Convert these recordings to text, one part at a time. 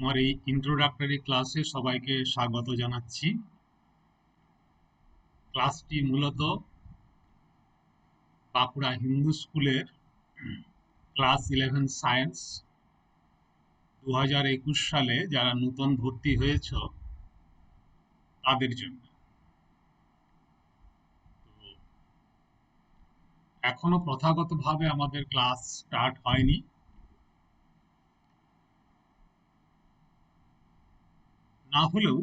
আমার এই ইন্ট্রোডাক্টরি ক্লাসে সবাইকে স্বাগত জানাচ্ছি। ক্লাসটি মূলত বাঁকুড়া হিন্দু স্কুলের ক্লাস 11 সায়েন্স 2021 সালে যারা নতুন ভর্তি হয়েছ তাদের জন্য। তো এখনো প্রথাগতভাবে আমাদের ক্লাস স্টার্ট হয়নি। না হলেও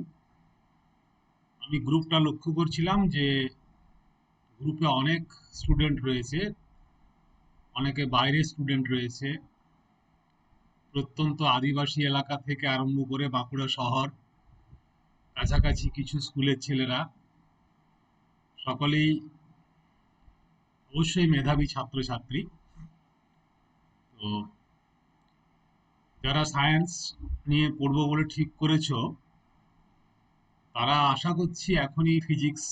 আমি গ্রুপটা লক্ষ্য করছিলাম যে গ্রুপে অনেক স্টুডেন্ট রয়েছে, অনেকে বাইরের স্টুডেন্ট রয়েছে, প্রত্যন্ত আদিবাসী এলাকা থেকে আরম্ভ করে বাঁকুড়া শহর, কাছাকাছি কিছু স্কুলের ছেলেরা সকলেই অবশ্যই মেধাবী ছাত্রছাত্রী। তো যারা সায়েন্স নিয়ে পড়বো বলে ঠিক করেছো তারা আশা করছি এখনই ফিজিক্স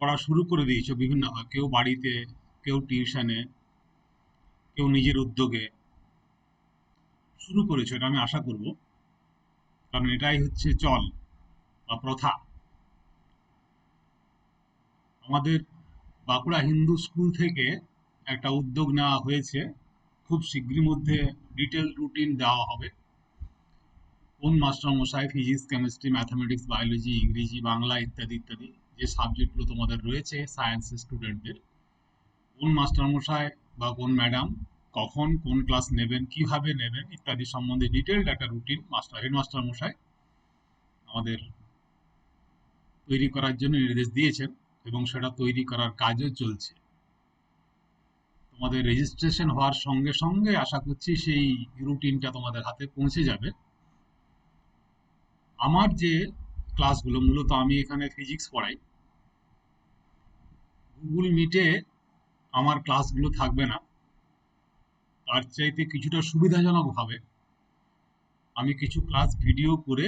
পড়া শুরু করে দিয়েছো বিভিন্নভাবে, কেউ বাড়িতে, কেউ টিউশনে, কেউ নিজের উদ্যোগে শুরু করেছো। এটা আমি আশা করব, কারণ এটাই হচ্ছে চল বা প্রথা। আমাদের বাঁকুড়া হিন্দু স্কুল থেকে একটা উদ্যোগ নেওয়া হয়েছে, খুব শীঘ্রই মধ্যে ডিটেল রুটিন দেওয়া হবে। কোন মাস্টারমশাই ফিজিক্স, কেমিস্ট্রি, ম্যাথামেটিক্স, বায়োলজি, ইংরেজি, বাংলা ইত্যাদি ইত্যাদি যে সাবজেক্টগুলো তোমাদের রয়েছে সায়েন্সের স্টুডেন্টদের, কোন মাস্টারমশাই বা কোন ম্যাডাম কখন কোন ক্লাস নেবেন, কিভাবে নেবেন ইত্যাদি সম্বন্ধে ডিটেলড একটা রুটিন হেডমাস্টার মশাই আমাদের তৈরি করার জন্য নির্দেশ দিয়েছেন এবং সেটা তৈরি করার কাজও চলছে। তোমাদের রেজিস্ট্রেশন হওয়ার সঙ্গে সঙ্গে আশা করছি সেই রুটিনটা তোমাদের হাতে পৌঁছে যাবে। আমার যে ক্লাসগুলো, মূলত আমি এখানে ফিজিক্স পড়াই, গুগল মিটে আমার ক্লাসগুলো থাকবে না। তার চাইতে কিছুটা সুবিধাজনকভাবে আমি কিছু ক্লাস ভিডিও করে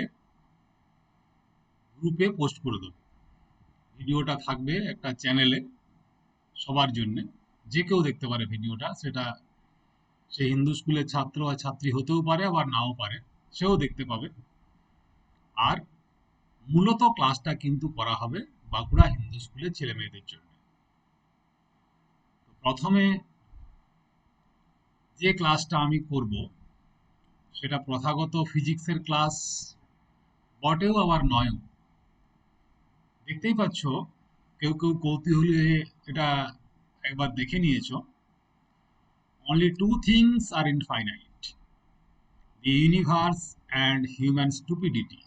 গ্রুপে পোস্ট করে দেবো। ভিডিওটা থাকবে একটা চ্যানেলে সবার জন্যে, যে কেউ দেখতে পারে ভিডিওটা। সেটা সে হিন্দু স্কুলের ছাত্র বা ছাত্রী হতেও পারে, আবার নাও পারে, সেও দেখতে পাবে। আর মূলত ক্লাসটা কিন্তু করা হবে বাঁকুড়া হিন্দু স্কুলের ছেলে মেয়েদের জন্য। প্রথমে যে ক্লাসটা আমি করব সেটা প্রথাগত ফিজিক্সের ক্লাস বটেও আবার নয়ও। দেখতেই পাচ্ছ, কেউ কেউ কৌতূহলী হয়ে এটা একবার দেখে নিয়েছো। Only two things are infinite: the universe and human stupidity.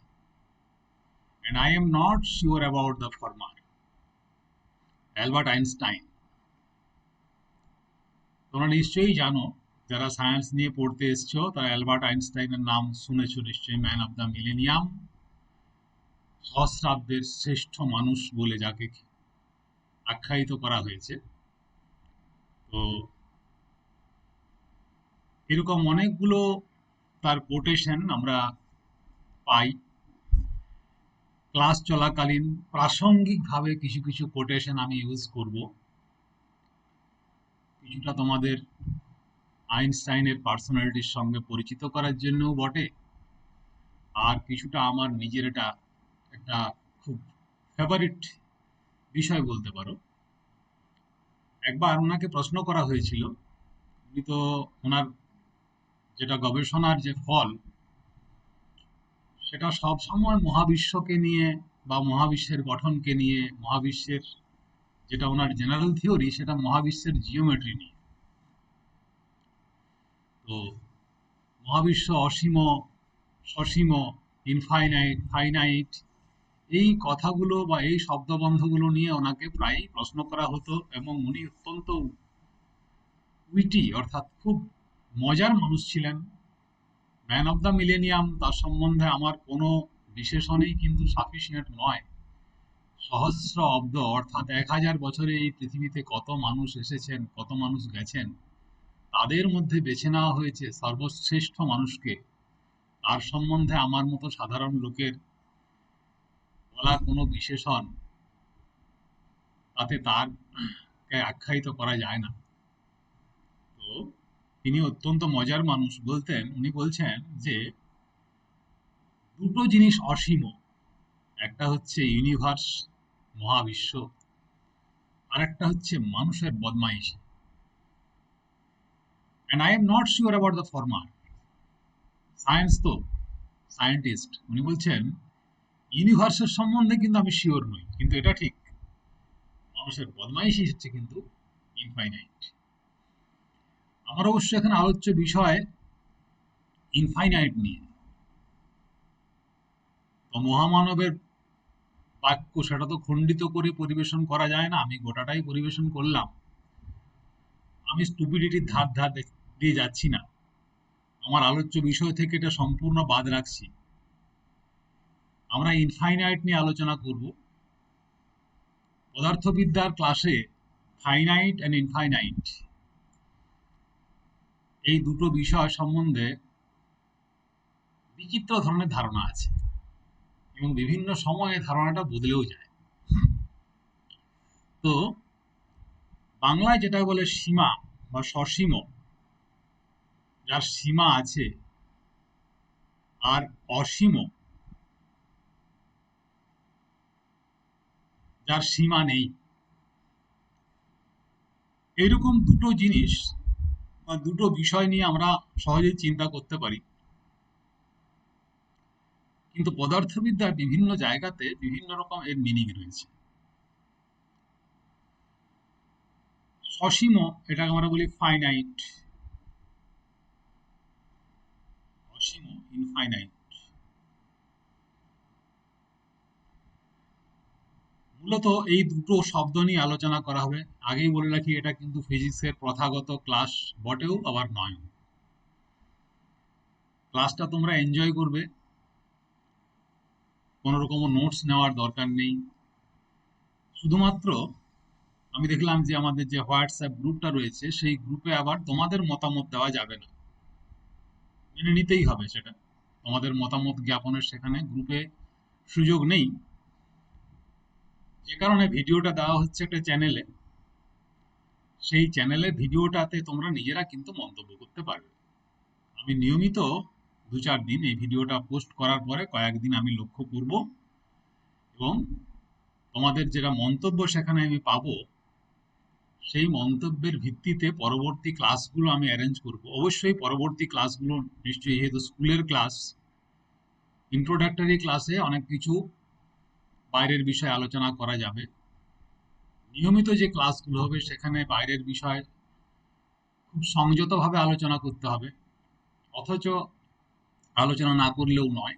And I am not sure about the former. Albert Einstein. তোমরা নিশ্চয়ই জানো, যারা সায়েন্স নিয়ে পড়তে এসছো তারা অ্যালবার্ট আইনস্টাইনের নাম শুনেছো নিশ্চয়ই। ম্যান অফ দ্য মিলেনিয়াম, সহস্রাব্দের শ্রেষ্ঠ মানুষ বলে যাকে আখ্যায়িত করা হয়েছে। তো এরকম অনেকগুলো তার কোটেশন আমরা পাই। ক্লাস চলাকালীন প্রাসঙ্গিকভাবে কিছু কিছু কোটেশন আমি ইউজ করব, কিছুটা তোমাদের আইনস্টাইনের পার্সোনালিটির সঙ্গে পরিচিত করার জন্যও বটে, আর কিছুটা আমার নিজের এটা একটা খুব ফেভারিট বিষয় বলতে পারো। একবার ওনাকে প্রশ্ন করা হয়েছিল, উনি তো ওনার যেটা গবেষণার যে ফল সেটা সব সময় মহাবিশ্বকে নিয়ে বা মহাবিশ্বের গঠনকে নিয়ে, মহাবিশ্বের যেটা ওনার জেনারেল থিওরি সেটা মহাবিশ্বের জিওমেট্রি নিয়ে। তো মহাবিশ্ব অসীম, সসীম, ইনফাইনাইট, ফাইনাইট, এই কথাগুলো বা এই শব্দবন্ধগুলো নিয়ে ওনাকে প্রায়ই প্রশ্ন করা হতো এবং উনি অত্যন্ত উইটি অর্থাৎ খুব মজার মানুষ ছিলেন। ম্যান অফ দ্য মিলেনিয়াম তার সম্বন্ধে আমার কোনো বিশেষণেই কিন্তু সাফিসিয়েন্ট নয়। সহস্র অব্দ অর্থাৎ 1000 বছরে এই পৃথিবীতে কত মানুষ এসেছেন, কত মানুষ গেছেন, তাদের মধ্যে বেছে নেওয়া হয়েছে সর্বশ্রেষ্ঠ মানুষকে। তার সম্বন্ধে আমার মতো সাধারণ লোকের বলা কোনো বিশেষণ তাতে তারকে আখ্যায়িত করা যায় না। তো তিনি অত্যন্ত মজার মানুষ। উনি বলছেন যে দুটো জিনিস অসীম, একটা হচ্ছে ইউনিভার্স, মহাবিশ্ব, আর একটা হচ্ছে মানুষের বদমাইশি। And I am not sure about the former. Science তো, সায়েন্টিস্ট উনি বলছেন ইউনিভার্সের সম্বন্ধে কিন্তু আমি শিওর নই, কিন্তু এটা ঠিক মানুষের বদমাইশি হচ্ছে কিন্তু ইনফাইনাইট। আমার অবশ্য এখানে আলোচ্য বিষয় ইনফাইনাইট নিয়ে। তো মহামানবের বাক্য সেটা তো খণ্ডিত করে পরিবেশন করা যায় না, আমি গোটাটাই পরিবেশন করলাম। আমি স্টুপিডিটির ধার ধার দিয়ে যাচ্ছি না, আমার আলোচ্য বিষয় থেকে এটা সম্পূর্ণ বাদ রাখছি। আমরা ইনফাইনাইট নিয়ে আলোচনা করব। পদার্থবিদ্যার ক্লাসে ফাইনাইট অ্যান্ড ইনফাইনাইট এই দুটো বিষয় সম্বন্ধে বিচিত্র ধরনের ধারণা আছে, এবং বিভিন্ন সময়ে ধারণাটা বদলেও যায়। তো বাংলায় যেটা বলে সীমা বা সসীম, যার সীমা আছে, আর অসীম, যার সীমা নেই। এইরকম দুটো জিনিস বা দুটো বিষয় নিয়ে আমরা সহজেই চিন্তা করতে পারি, কিন্তু পদার্থবিদ্যার বিভিন্ন জায়গাতে বিভিন্ন রকম এর মিনিং রয়েছে। সসীম, এটাকে আমরা বলি ফাইনাইট, অসীম ইনফাইনাইট। মূলত এই দুটো শব্দ নিয়ে আলোচনা করা হবে। আগেই বলে রাখি, এটা কিন্তু ফিজিক্সের প্রথাগত ক্লাস বটেও আবার নয়। ক্লাসটা তোমরা এনজয় করবে, কোনো রকম নোটস নেওয়ার দরকার নেই। শুধুমাত্র আমি দেখলাম যে আমাদের যে হোয়াটসঅ্যাপ গ্রুপটা রয়েছে, সেই গ্রুপে আবার তোমাদের মতামত দেওয়া যাবে না, মেনে নিতেই হবে সেটা। তোমাদের মতামত জ্ঞাপনের সেখানে গ্রুপে সুযোগ নেই, যে কারণে ভিডিওটা দেওয়া হচ্ছে একটা চ্যানেলে। সেই চ্যানেলে ভিডিওটাতে তোমরা নিজেরা কিন্তু মন্তব্য করতে পারবে। আমি নিয়মিত 2-4 দিন এই ভিডিওটা পোস্ট করার পরে কয়েকদিন আমি লক্ষ্য করব, এবং তোমাদের যেটা মন্তব্য সেখানে আমি পাবো, সেই মন্তব্যের ভিত্তিতে পরবর্তী ক্লাসগুলো আমি অ্যারেঞ্জ করব। অবশ্যই পরবর্তী ক্লাসগুলো নিশ্চয়ই, যেহেতু স্কুলের ক্লাস, ইন্ট্রোডাক্টরি ক্লাসে অনেক কিছু বাইরের বিষয়ে আলোচনা করা যাবে। নিয়মিত যে ক্লাসগুলো হবে সেখানে বাইরের বিষয় খুব সংযতভাবে আলোচনা করতে হবে, অথচ আলোচনা না করলেও নয়।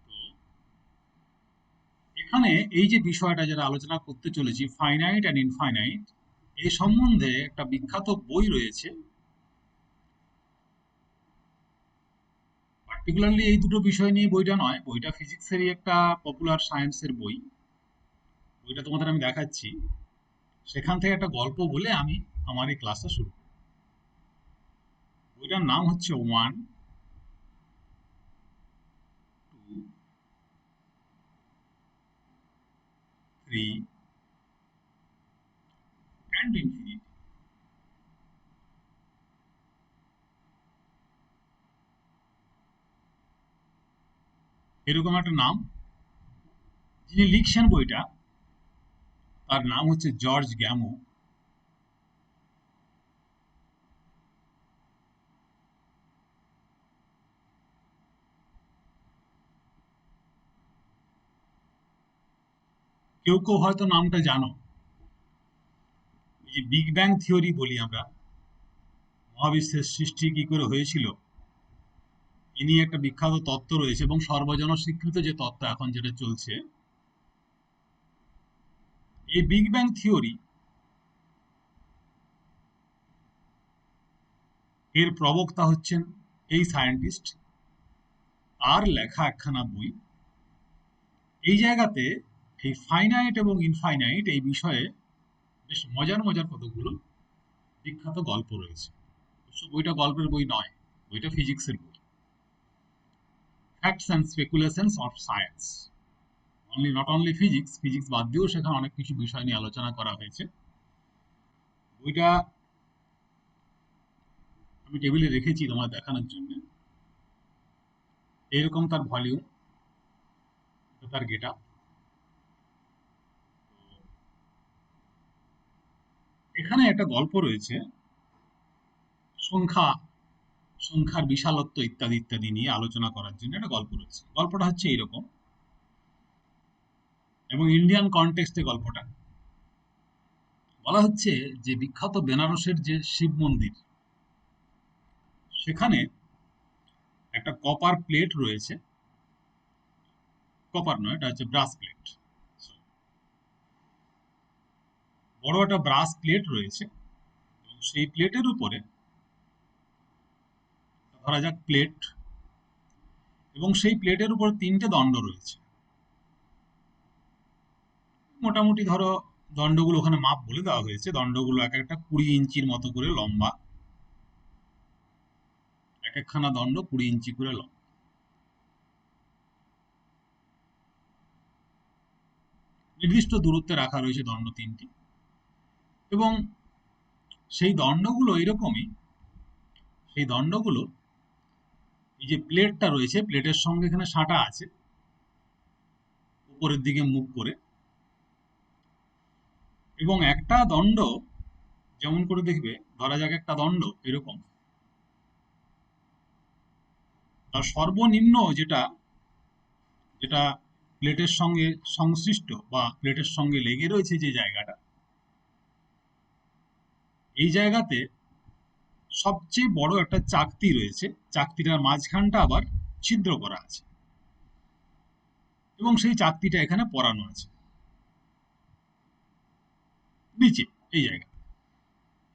তো এখানে এই যে বিষয়টা যেটা আলোচনা করতে চলেছি, ফাইনাইট অ্যান্ড ইনফাইনাইট, এ সম্বন্ধে একটা বিখ্যাত বই রয়েছে। পার্টিকুলারলি এই দুটো বিষয় নিয়ে বইটা নয়, বইটা ফিজিক্সেরই একটা পপুলার সায়েন্সের বই। বইটা তোমাদের আমি দেখাচ্ছি, সেখান থেকে একটা গল্প বলে আমি আমার এই ক্লাসটা শুরু করব। বইটার নাম হচ্ছে 1, 2, 3 অ্যান্ড ইনফিনিটি। এরকম একটা নাম। যিনি লিখছেন বইটা, তার নাম হচ্ছে জর্জ গ্যামো। কেউ কেউ হয়তো নামটা জানো। এই যে বিগ ব্যাং থিওরি বলি আমরা, মহাবিশ্বের সৃষ্টি কি করে হয়েছিল, এ নিয়ে একটা বিখ্যাত তত্ত্ব রয়েছে, এবং সর্বজন স্বীকৃত যে তত্ত্ব এখন যেটা চলছে, এই বিগ ব্যাং থিওরি এর প্রবক্তা হচ্ছেন এই সায়েন্টিস্ট। তার লেখা একখানা বই। এই জায়গাতে এই ফাইনাইট এবং ইনফাইনাইট এই বিষয়ে বেশ মজার মজার কতগুলো বিখ্যাত গল্প রয়েছে। অবশ্য বইটা গল্পের বই নয়, বইটা ফিজিক্সের বই। Facts and speculations of science. Not only physics, physics বাদ দিয়েও সেখানে অনেক কিছু বিষয় নিয়ে আলোচনা করা হয়েছে। বইটা আমি টেবিলে রেখেছি তোমার দেখানোর জন্য। এইরকম তার ভলিউম, তার গেট আপ। এখানে একটা গল্প রয়েছে সংখ্যা, সংখ্যার বিশালত্ব ইত্যাদি ইত্যাদি নিয়ে আলোচনা করার জন্য একটা গল্প রয়েছে। গল্পটা হচ্ছে এইরকম, এবং ইন্ডিয়ান কনটেক্সটে গল্পটা বলা হচ্ছে যে বিখ্যাত বেনারসের যে শিব মন্দির, সেখানে একটা কপার প্লেট রয়েছে। কপার নয়, এটা হচ্ছে ব্রাস প্লেট। বড় একটা ব্রাস প্লেট রয়েছে, এবং সেই প্লেটের উপরে ধরা যাক প্লেট, এবং সেই প্লেটের উপর তিনটে দণ্ড রয়েছে। মোটামুটি ধরো দণ্ডগুলো ওখানে মাপ বলে দেওয়া হয়েছে, দণ্ডগুলো এক একটা 20 ইঞ্চির মতো করে লম্বা, এক একখানা দণ্ড 20 ইঞ্চি করে লম্বা। নির্দিষ্ট দূরত্বে রাখা রয়েছে দণ্ড তিনটি, এবং সেই দণ্ডগুলো এরকমই, সেই দণ্ডগুলো এই যে প্লেটটা রয়েছে, প্লেটের সঙ্গে এখানে সাঁটা আছে উপরের দিকে মুখ করে, এবং একটা দণ্ড যেমন করে দেখবে, ধরা যাক একটা দণ্ড এরকম, তার সর্বনিম্ন যেটা যেটা প্লেটের সঙ্গে সংশ্লিষ্ট বা প্লেটের সঙ্গে লেগে রয়েছে যে জায়গাটা, এই জায়গাতে সবচেয়ে বড় একটা চাকতি রয়েছে। চাকতিটার মাঝখানটা আবার ছিদ্র করা আছে, এবং সেই চাকতিটা এখানে পরানো আছে নিচে, এই জায়গা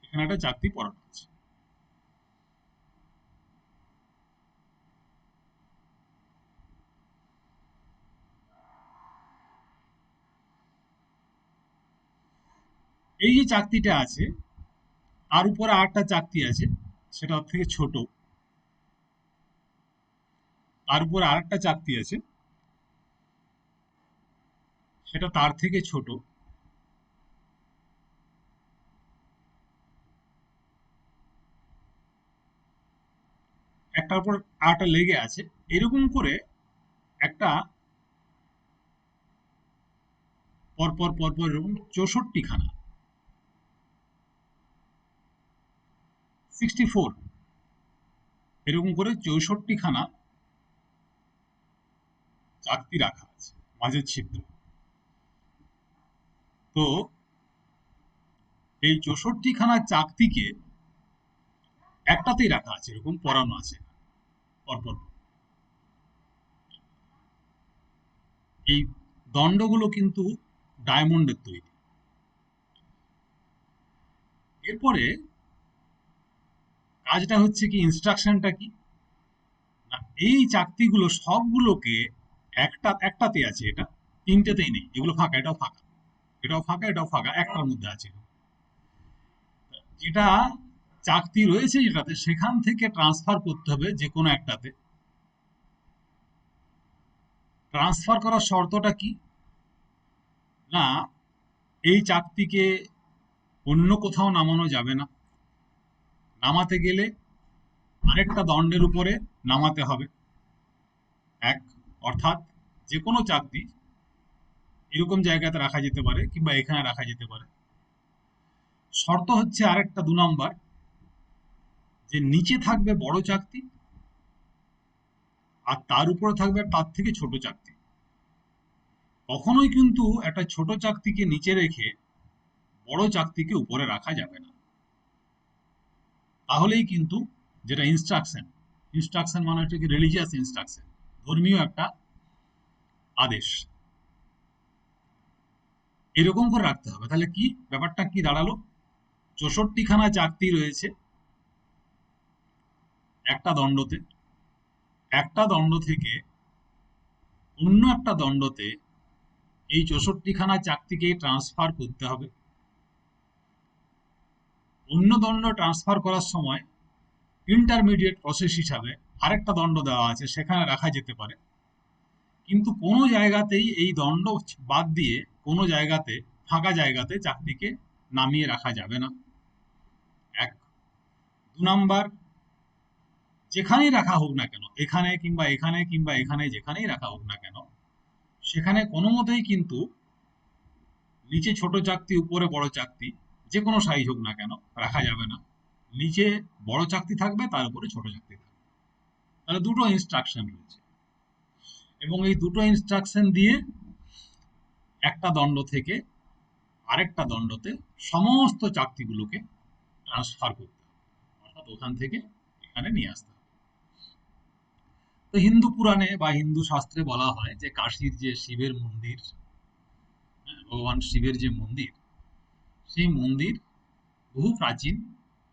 এখানে একটা চাকতি পরানো আছে। এই যে চাকতিটা আছে, তার উপরে আরেকটা চাকতি আছে, সেটা ওর থেকে ছোট। তার উপরে আরেকটা চাকতি আছে, সেটা তার থেকে ছোট। একটার উপর আরেকটা লেগে আছে, এরকম করে একটা পরপর পরপর এরকম 64 খানা, 64, এরকম করে 64 খানা চাকতি রাখা আছে, মাঝের ছিদ্র। তো এই 64 খানা চাকতিকে একটাতেই রাখা আছে, এরকম পরানো আছে পরপর। এই দণ্ডগুলো কিন্তু ডায়মন্ডের তৈরি। এরপরে কাজটা হচ্ছে কি, ইনস্ট্রাকশনটা কি না, এই চাকতিগুলো সবগুলোকে একটাতে আছে, এটা তিনটেতেই নেই, এগুলো ফাঁকা, এটাও ফাঁকা, এটাও ফাঁকা, এটাও ফাঁকা, একটার মধ্যে আছে। যেটা চাকতি রয়েছে যেটাতে, সেখান থেকে ট্রান্সফার করতে হবে যে কোনো একটাতে। ট্রান্সফার করার শর্তটা কি না, এই চাকতিকে অন্য কোথাও নামানো যাবে না। নামাতে গেলে আরেকটা দণ্ডের উপরে নামাতে হবে এক, অর্থাৎ যে কোনো চাকতি এরকম জায়গাতে রাখা যেতে পারে, কিংবা এখানে রাখা যেতে পারে। শর্ত হচ্ছে আরেকটা 2 নম্বর, যে নিচে থাকবে বড় চাকতি, আর তার উপরে থাকবে তার থেকে ছোট চাকতি। কখনোই কিন্তু একটা ছোট চাকতিকে নিচে রেখে বড় চাকতিকে উপরে রাখা যাবে না। তাহলেই কিন্তু, যেটা ইনস্ট্রাকশন, ইনস্ট্রাকশন মানে হচ্ছে কি রিলিজিয়াস ইনস্ট্রাকশন, ধর্মীয় একটা আদেশ, এরকম করে রাখতে হবে। তাহলে কি ব্যাপারটা কি দাঁড়ালো, 64 খানা চাকতি রয়েছে একটা দণ্ডতে, একটা দণ্ড থেকে অন্য একটা দণ্ডতে এই 64 খানা চাকতিকে ট্রান্সফার করতে হবে। অন্য দণ্ড ট্রান্সফার করার সময় ইন্টারমিডিয়েট প্রসেস হিসাবে আরেকটা দণ্ড দেওয়া আছে, সেখানে রাখা যেতে পারে। কিন্তু কোনো জায়গাতেই এই দণ্ড বাদ দিয়ে কোনো জায়গাতে, ফাঁকা জায়গাতে চাকতিকে নামিয়ে রাখা যাবে না, এক। 2 নম্বর, যেখানেই রাখা হোক না কেন, এখানে কিংবা এখানে কিংবা এখানে, যেখানেই রাখা হোক না কেন, সেখানে কোনো মতেই কিন্তু নিচে ছোট চাকতি উপরে বড় চাকতি, যে কোনো সাইজ হোক না কেন, রাখা যাবে না। নিচে বড় চাকতি থাকবে, তার উপরে ছোট চাকতি থাকবে। তাহলে দুটো ইনস্ট্রাকশন রয়েছে, এবং এই দুটো ইনস্ট্রাকশন দিয়ে একটা দণ্ড থেকে আরেকটা দণ্ডতে সমস্ত চাকতিগুলোকে ট্রান্সফার করতে হবে, অর্থাৎ ওখান থেকে এখানে নিয়ে আসতে হবে। তো হিন্দু পুরাণে বা হিন্দু শাস্ত্রে বলা হয় যে কাশীর যে শিবের মন্দির, ভগবান শিবের যে মন্দির, সেই মন্দির বহু প্রাচীন।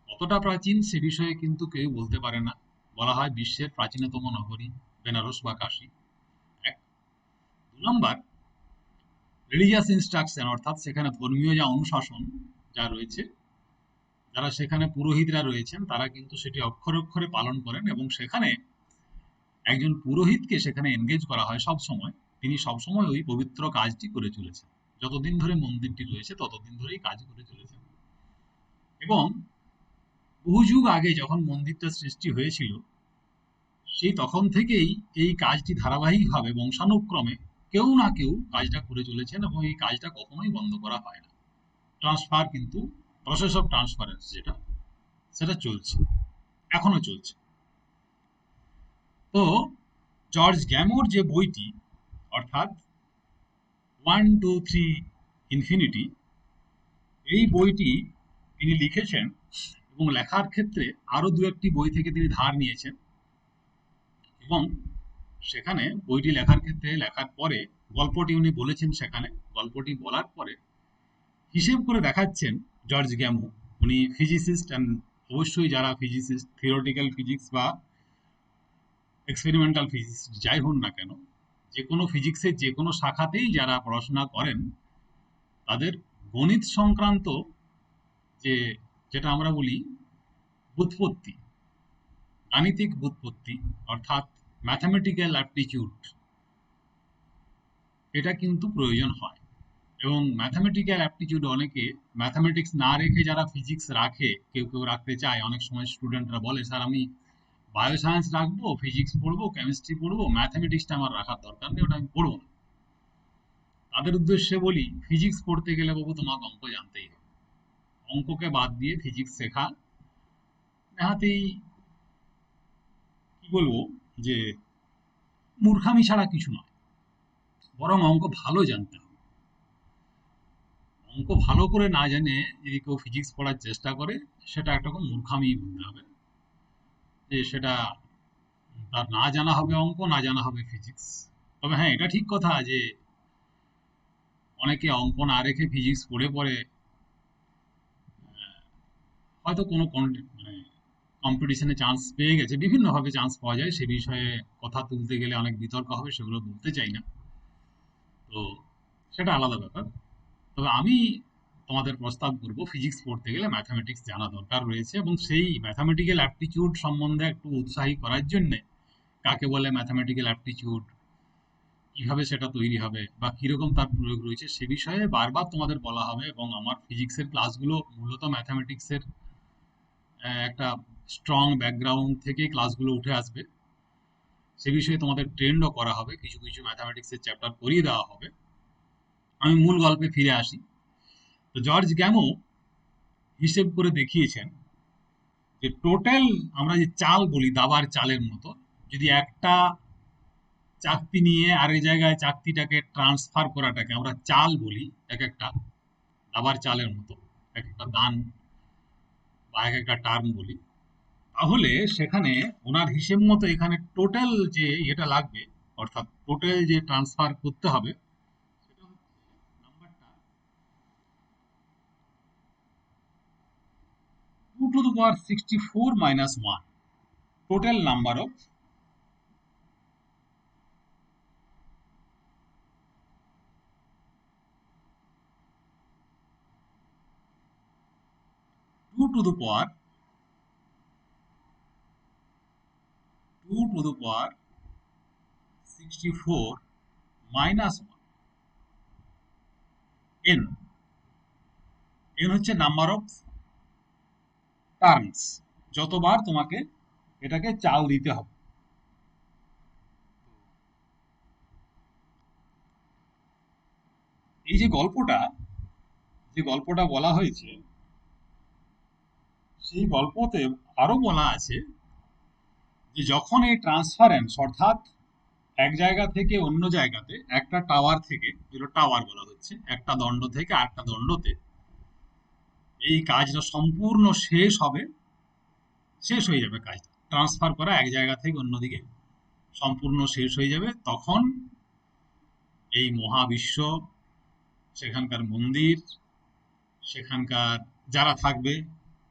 কতটা প্রাচীন সে বিষয়ে কিন্তু কেউ বলতে পারে না। বলা হয় বিশ্বের প্রাচীনতম নগরী বেনারস বা কাশী। এক। 2 নম্বর, রিলিজিয়াস ইনস্ট্রাকশন, অর্থাৎ সেখানে ধর্মীয় যা অনুশাসন যা রয়েছে, যারা সেখানে পুরোহিতরা রয়েছেন তারা কিন্তু সেটি অক্ষরে অক্ষরে পালন করেন, এবং সেখানে একজন পুরোহিতকে সেখানে এনগেজ করা হয় সব সময়। তিনি সবসময় ওই পবিত্র কাজটি করে চলেছেন। যতদিন ধরে মন্দিরটি রয়েছে ততদিন ধরেই কাজ করে চলেছেন। এবং বহু যুগ আগে যখন মন্দিরটা সৃষ্টি হয়েছিল, সেই তখন থেকেই এই কাজটি ধারাবাহিকভাবে বংশানুক্রমে কেউ না কেউ কাজটা করে চলেছেন, এবং এই কাজটা কখনোই বন্ধ করা হয় না। ট্রান্সফার কিন্তু, প্রসেস অফ ট্রান্সফারেন্স যেটা, সেটা চলছে, এখনো চলছে। তো জর্জ গ্যামোর যে বইটি, অর্থাৎ 1, 2, 3 ইনফিনিটি, এই বইটি তিনি লিখেছেন, এবং লেখার ক্ষেত্রে আরো 2-1টি বই থেকে তিনি ধার নিয়েছেন। এবং সেখানে বইটি লেখার ক্ষেত্রে, লেখার পরে গল্পটি উনি বলেছেন, সেখানে গল্পটি বলার পরে হিসেব করে দেখাচ্ছেন জর্জ গ্যামো। উনি ফিজিসিস্ট, অ্যান্ড অবশ্যই যারা ফিজিসিস্ট, থিওরিটিক্যাল ফিজিক্স বা এক্সপেরিমেন্টাল ফিজিক্স যাই হন না কেন, যে কোনো ফিজিক্সের যে কোনো শাখাতেই যারা পড়াশোনা করেন, তাদের গণিত সংক্রান্ত যে, যেটা আমরা বলি ব্যুৎপত্তি, গাণিতিক ব্যুৎপত্তি, অর্থাৎ ম্যাথামেটিক্যাল অ্যাপটিটিউড, এটা কিন্তু প্রয়োজন হয়। এবং ম্যাথামেটিক্যাল অ্যাপটিটিউড অনেকে ম্যাথামেটিক্স না রেখে যারা ফিজিক্স রাখে, কেউ কেউ রাখতে চায়, অনেক সময় স্টুডেন্টরা বলে স্যার আমি বায়ো সায়েন্স রাখবো, ফিজিক্স পড়বো, কেমিস্ট্রি পড়বো, ম্যাথামেটিক্সটা আমার রাখার দরকার নেই, ওটা আমি পড়বো না। তাদের উদ্দেশ্যে বলি, ফিজিক্স পড়তে গেলে বাবু তোমাকে অঙ্ক জানতেই হবে। অঙ্ককে বাদ দিয়ে ফিজিক্স শেখা নেহাতেই, কি বলবো, যে মূর্খামি ছাড়া কিছু নয়। বরং অঙ্ক ভালো জানতে হবে। অঙ্ক ভালো করে না জেনে যদি কেউ ফিজিক্স পড়ার চেষ্টা করে, সেটা একরকম মূর্খামি বলতে হবে। যে সেটা তার না জানা হবে অঙ্ক, না জানা হবে ফিজিক্স। তবে হ্যাঁ, এটা ঠিক কথা যে অনেকে অঙ্ক না রেখে ফিজিক্স পড়ে পড়ে হয়তো কোনো মানে কম্পিটিশনে চান্স পেয়ে গেছে। বিভিন্নভাবে চান্স পাওয়া যায়, সে বিষয়ে কথা তুলতে গেলে অনেক বিতর্ক হবে, সেগুলো বলতে চাই না। তো সেটা আলাদা ব্যাপার। তবে আমি তোমাদের প্রস্তাব করব, ফিজিক্স পড়তে গেলে ম্যাথামেটিক্স জানা দরকার রয়েছে, এবং সেই ম্যাথামেটিক্যাল অ্যাপটিটিউড সম্বন্ধে একটু উৎসাহী করার জন্য, কাকে বলে ম্যাথামেটিক্যাল অ্যাপটিটিউড, কিভাবে সেটা তৈরি হবে বা কিরকম তার প্রয়োগ রয়েছে, সে বিষয়ে বারবার তোমাদের বলা হবে। এবং আমার ফিজিক্সের ক্লাসগুলো মূলত ম্যাথামেটিক্সের একটা স্ট্রং ব্যাকগ্রাউন্ড থেকে ক্লাসগুলো উঠে আসবে। সে বিষয়ে তোমাদের ট্রেন্ডও করা হবে, কিছু কিছু ম্যাথামেটিক্সের চ্যাপ্টার করিয়ে দেওয়া হবে। আমি মূল গল্পে ফিরে আসি। তো জর্জ গ্যামো হিসেব করে দেখিয়েছেন যে টোটাল, আমরা যে চাল বলি দাবার চালের মতো, যদি একটা চাকতি নিয়ে আরেক জায়গায় চাকতিটাকে ট্রান্সফার করাটাকে আমরা চাল বলি, এক একটা দাবার চালের মতো, এক একটা দান বা এক একটা টার্ম বলি, তাহলে সেখানে ওনার হিসেব মতো এখানে টোটাল যে এটা লাগবে, অর্থাৎ টোটাল যে ট্রান্সফার করতে হবে, সেটা হচ্ছে নাম্বারটা 2 to the power 64 - 1, total number of 2 to the power 1, n হচ্ছে নাম্বার অফ টার্মস, যতবার তোমাকে এটাকে চাল দিতে হবে। এই যে গল্পটা বলা হয়েছে, সেই গল্পতে আরো বলা আছে যে যখন এই ট্রান্সফারেন্স অর্থাৎ এক জায়গা থেকে অন্য জায়গাতে, একটা টাওয়ার থেকে, যেটা টাওয়ার বলা হচ্ছে, একটা দণ্ড থেকে আরেকটা দণ্ডতে এই কাজটা সম্পূর্ণ শেষ হয়ে যাবে, কাজটা ট্রান্সফার করা এক জায়গা থেকে অন্যদিকে সম্পূর্ণ শেষ হয়ে যাবে, তখন এই মহাবিশ্ব, সেখানকার মন্দির, সেখানকার যারা থাকবে,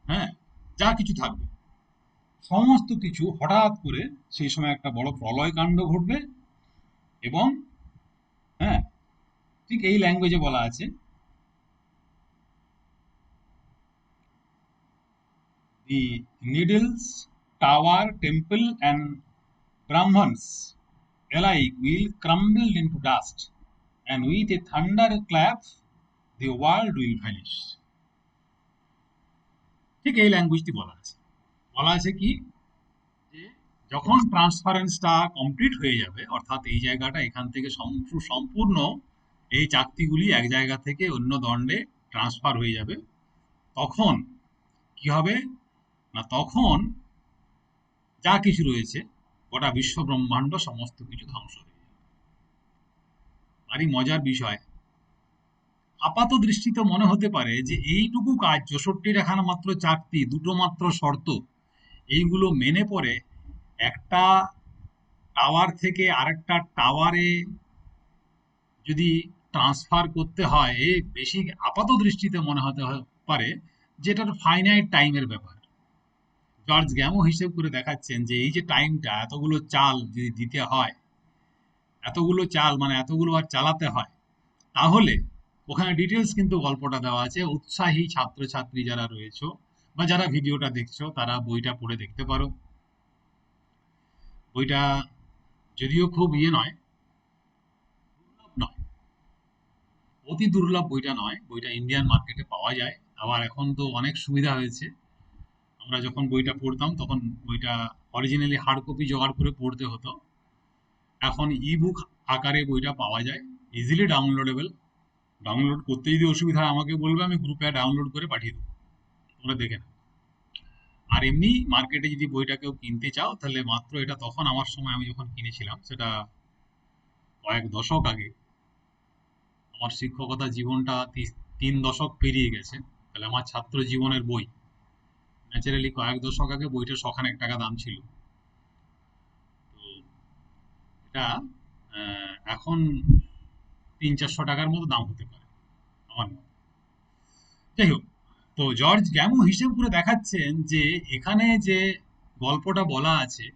হ্যাঁ, যা কিছু থাকবে, সমস্ত কিছু হঠাৎ করে সেই সময় একটা বড় প্রলয় কাণ্ড ঘটবে। এবং হ্যাঁ, ঠিক এই ল্যাঙ্গুয়েজে বলা আছে, the needles, tower, temple and Brahmins alike will crumble into dust, and with a thunderclap the world will vanish. ঠিক এই ল্যাঙ্গুয়েজটি বলা আছে কি, যে যখন ট্রান্সফারেন্সটা কমপ্লিট হয়ে যাবে, অর্থাৎ এই জায়গাটা এখান থেকে সম্পূর্ণ এই চাকতিগুলি এক জায়গা থেকে অন্য দণ্ডে ট্রান্সফার হয়ে যাবে, তখন কি হবে না, তখন যা কিছু রয়েছে, গোটা বিশ্ব ব্রহ্মাণ্ড সমস্ত কিছু ধ্বংস হয়ে যাবে। আরই মজার বিষয়, আপাত দৃষ্টিতে মনে হতে পারে যে এইটুকু কাজ, 64 এখানে মাত্র চাকতি, দুটো মাত্র শর্ত, এইগুলো মেনে পড়ে একটা টাওয়ার থেকে আরেকটা টাওয়ারে যদি ট্রান্সফার করতে হয়, এ বেশি আপাত দৃষ্টিতে মনে হতে পারে যে এটা ফাইনাইট টাইমের ব্যাপার। জর্জ গ্যামো হিসেব করে দেখাচ্ছেন যে এই যে টাইমটা, এতগুলো চাল যদি দিতে হয়, এতগুলো চাল মানে এতগুলো আর চালাতে হয়, তাহলে ওখানে ডিটেলস কিন্তু গল্পটা দেওয়া আছে। উৎসাহী ছাত্রছাত্রী যারা রয়েছে বা যারা ভিডিওটা দেখছো, তারা বইটা পড়ে দেখতে পারো। বইটা যদিও খুব নয়, নয়, অতি দুর্লভ বইটা নয়, বইটা ইন্ডিয়ান মার্কেটে পাওয়া যায়। আবার এখন তো অনেক সুবিধা হয়েছে, আমরা যখন বইটা পড়তাম তখন বইটা অরিজিনালি হার্ড কপি জোগাড় করে পড়তে হতো, এখন ই বুক আকারে বইটা পাওয়া যায়, ইজিলি ডাউনলোডেবল। ডাউনলোড করতে যদি অসুবিধা হয় আমাকে বলবে, আমি গ্রুপে ডাউনলোড করে পাঠিয়ে দেবো, তোমরা দেখে নাও। আর এমনি মার্কেটে যদি বইটা কেউ কিনতে চাও, তাহলে মাত্র এটা তখন আমার সময় আমি যখন কিনেছিলাম, সেটা কয়েক দশক আগে, আমার শিক্ষকতা জীবনটা 3 দশক পেরিয়ে গেছে, তাহলে আমার ছাত্র জীবনের বই, ন্যাচারালি কয়েক দশক আগে বইটা 100 টাকা দাম ছিল। তো এটা এখন 300-400 টাকার মতো দাম হতে পারে আমার মতে। যাই হোক, তো জর্জ গ্যামো হিসেব করে দেখাচ্ছেন যে এখানে যে গল্পটা বলা আছে,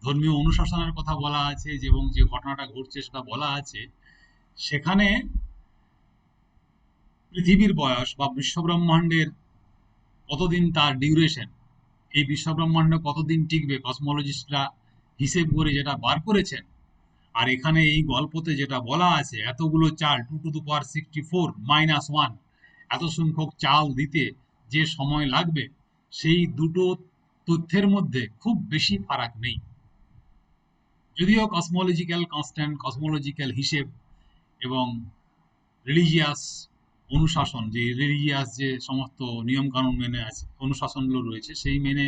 ধর্মীয় অনুশাসনের কথা বলা আছে, এবং যে ঘটনাটা ঘটছে সেটা বলা আছে, সেখানে পৃথিবীর বয়স বা বিশ্বব্রহ্মাণ্ডের কতদিন তার ডিউরেশন, এই বিশ্বব্রহ্মাণ্ড কতদিন টিকবে, কসমোলজিস্টরা হিসেব করে যেটা বার করেছেন। আর এখানে এই গল্পতে যেটা বলা আছে, এতগুলো চাল, 2^64-1, এত সংখ্যক চাল দিতে যে সময় লাগবে, সেই দুটো তথ্যের মধ্যে খুব বেশি ফারাক নেই। যদিও কসমোলজিক্যাল কনস্ট্যান্ট, কসমোলজিক্যাল হিসেব এবং রিলিজিয়াস অনুশাসন, যে সমস্ত নিয়ম কানুন মেনে আছে, অনুশাসনগুলো রয়েছে, সেই মেনে